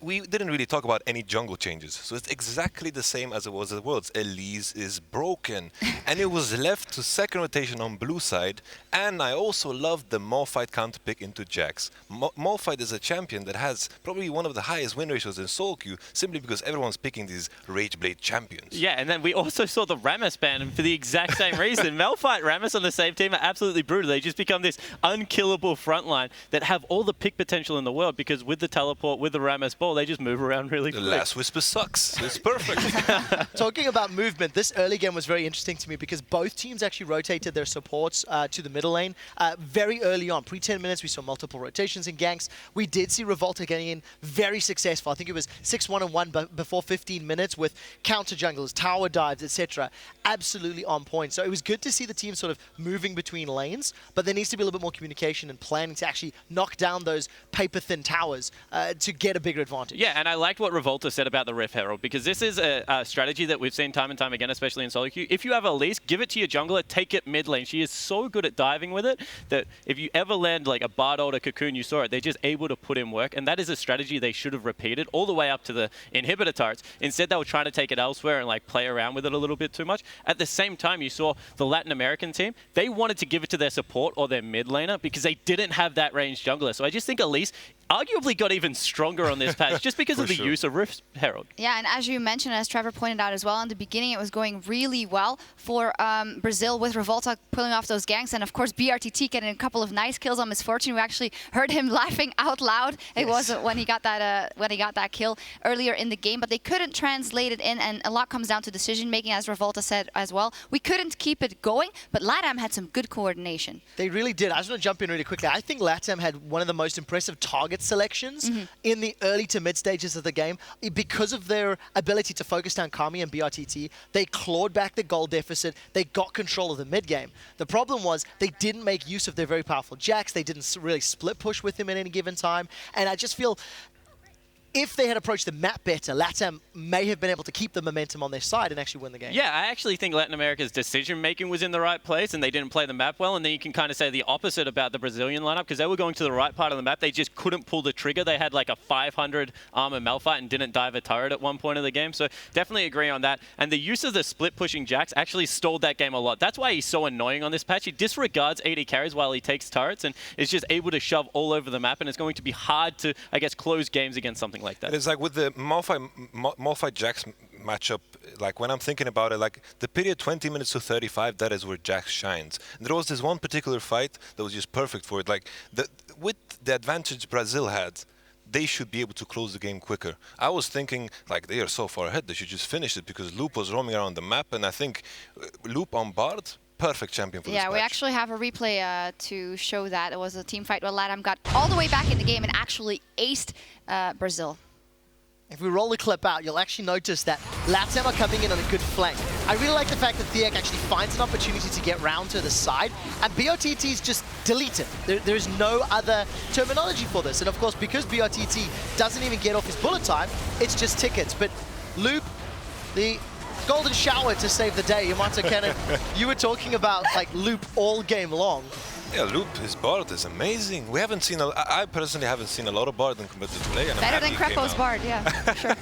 we didn't really talk about any jungle changes. So it's exactly the same as it was at Worlds. Elise is broken. And it was left to second rotation on blue side. And I also loved the Malphite counter pick into Jax. Malphite is a champion that has probably one of the highest win ratios in solo queue, simply because everyone's picking these Rage Blade champions. Yeah, and then we also saw the Rammus ban for the exact same reason. Malphite, Rammus on the same team are absolutely brutal. They just become this unkillable frontline that have all the pick potential in the world because with the teleport, with the Rammus ball, they just move around really quick. The last whisper sucks. It's perfect. Talking about movement, this early game was very interesting to me because both teams actually rotated their supports to the middle lane very early on. Pre-10 minutes, we saw multiple rotations and ganks. We did see Revolta getting in very successful. I think it was 6-1-1 before 15 minutes with counter junglers, tower dives, etc. Absolutely on point. So it was good to see the team sort of moving between lanes, but there needs to be a little bit more communication and planning to actually knock down those paper-thin towers to get a bigger advantage. Yeah, and I liked what Revolta said about the Rift Herald, because this is a strategy that we've seen time and time again, especially in solo queue. If you have Elise, give it to your jungler, take it mid lane. She is so good at diving with it that if you ever land like a Bard or a Cocoon, you saw it, they're just able to put in work, and that is a strategy they should have repeated all the way up to the inhibitor turrets. Instead, they were trying to take it elsewhere and like play around with it a little bit too much. At the same time, you saw the Latin American team, they wanted to give it to their support or their mid laner because they didn't have that ranged jungler. So I just think Elise arguably got even stronger on this patch just because of the use of Rift Herald. Yeah, and as you mentioned, as Trevor pointed out as well, in the beginning it was going really well for Brazil with Revolta pulling off those ganks, and of course BRTT getting a couple of nice kills on Misfortune. We actually heard him laughing out loud. It was when he got that kill earlier in the game, but they couldn't translate it in, and a lot comes down to decision making, as Revolta said as well. We couldn't keep it going, but LATAM had some good coordination. They really did. I just want to jump in really quickly. I think LATAM had one of the most impressive target selections in the early to mid stages of the game. Because of their ability to focus down Kami and BRTT, they clawed back the goal deficit. They got control of the mid game. The problem was they didn't make use of their very powerful Jax. They didn't really split push with him at any given time. And I just feel if they had approached the map better, LATAM may have been able to keep the momentum on their side and actually win the game. Yeah, I actually think Latin America's decision-making was in the right place and they didn't play the map well, and then you can kind of say the opposite about the Brazilian lineup because they were going to the right part of the map. They just couldn't pull the trigger. They had like a 500 armor Malphite and didn't dive a turret at one point of the game, so definitely agree on that. And the use of the split-pushing Jax actually stalled that game a lot. That's why he's so annoying on this patch. He disregards AD carries while he takes turrets and is just able to shove all over the map, and it's going to be hard to, I guess, close games against something like that. It's like with the Malphite Jax matchup, like when I'm thinking about it, like the period 20 minutes to 35, that is where Jax shines. And there was this one particular fight that was just perfect for it. Like with the advantage Brazil had, they should be able to close the game quicker. I was thinking, like, they are so far ahead, they should just finish it because Loop was roaming around the map, and I think Loop on Bard, perfect champion for this match. Yeah, we actually have a replay to show that. It was a team fight where LATAM got all the way back in the game and actually aced Brazil. If we roll the clip out, you'll actually notice that LATAM are coming in on a good flank. I really like the fact that Thiek actually finds an opportunity to get round to the side, and BRTT is just deleted. There's no other terminology for this. And of course, because BRTT doesn't even get off his bullet time, it's just tickets. But Loop, the golden shower to save the day. Yamato Cannon, you were talking about like Loop all game long. Yeah, Loop, his Bard is amazing. We haven't seen, I personally haven't seen a lot of Bard in competitive play. And better than Crepo's Bard, yeah, sure.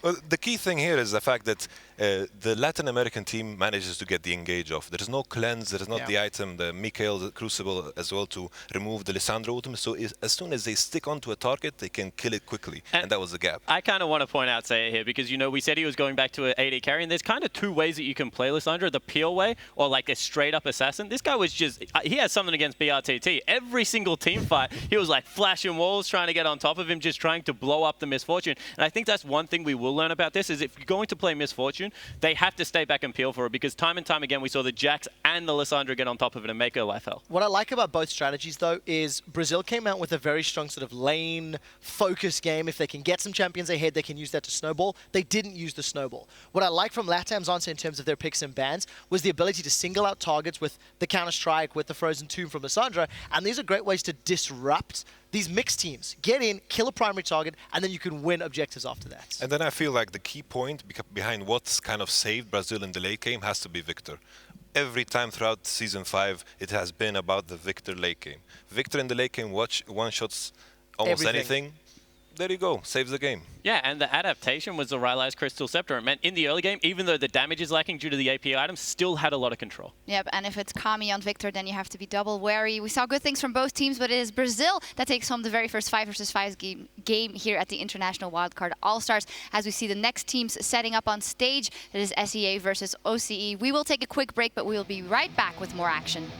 Well, the key thing here is the fact that the Latin American team manages to get the engage off. There is no cleanse, there is not the item, the Mikael, the Crucible as well to remove the Lissandra ultimate. So as soon as they stick onto a target, they can kill it quickly. And that was the gap. I kind of want to point out Saya here because, you know, we said he was going back to an AD carry, and there's kind of two ways that you can play Lissandra, the peel way or like a straight up assassin. This guy was just, he has something against BRTT. Every single team fight, he was like flashing walls, trying to get on top of him, just trying to blow up the Misfortune. And I think that's one thing we will learn about this is if you're going to play Misfortune, they have to stay back and peel for it because time and time again we saw the Jax and the Lissandra get on top of it and make her life hell. What I like about both strategies though is Brazil came out with a very strong sort of lane focus game. If they can get some champions ahead, they can use that to snowball. They didn't use the snowball. What I like from LATAM's answer in terms of their picks and bans was the ability to single out targets with the Counter-Strike, with the Frozen Tomb from Lissandra, and these are great ways to disrupt these mixed teams. Get in, kill a primary target, and then you can win objectives after that. And then I feel like the key point behind what's kind of saved Brazil in the late game has to be Victor. Every time throughout Season 5, it has been about the Victor late game. Victor in the late game one-shots almost anything. there you go. Saves the game. Yeah, and the adaptation was the Rylai's Crystal Scepter. It meant in the early game, even though the damage is lacking due to the AP items, still had a lot of control. Yep, and if it's Kami on Victor, then you have to be double wary. We saw good things from both teams, but it is Brazil that takes home the very first 5 versus 5 game here at the International Wildcard All-Stars. As we see the next teams setting up on stage, that is SEA versus OCE. We will take a quick break, but we will be right back with more action.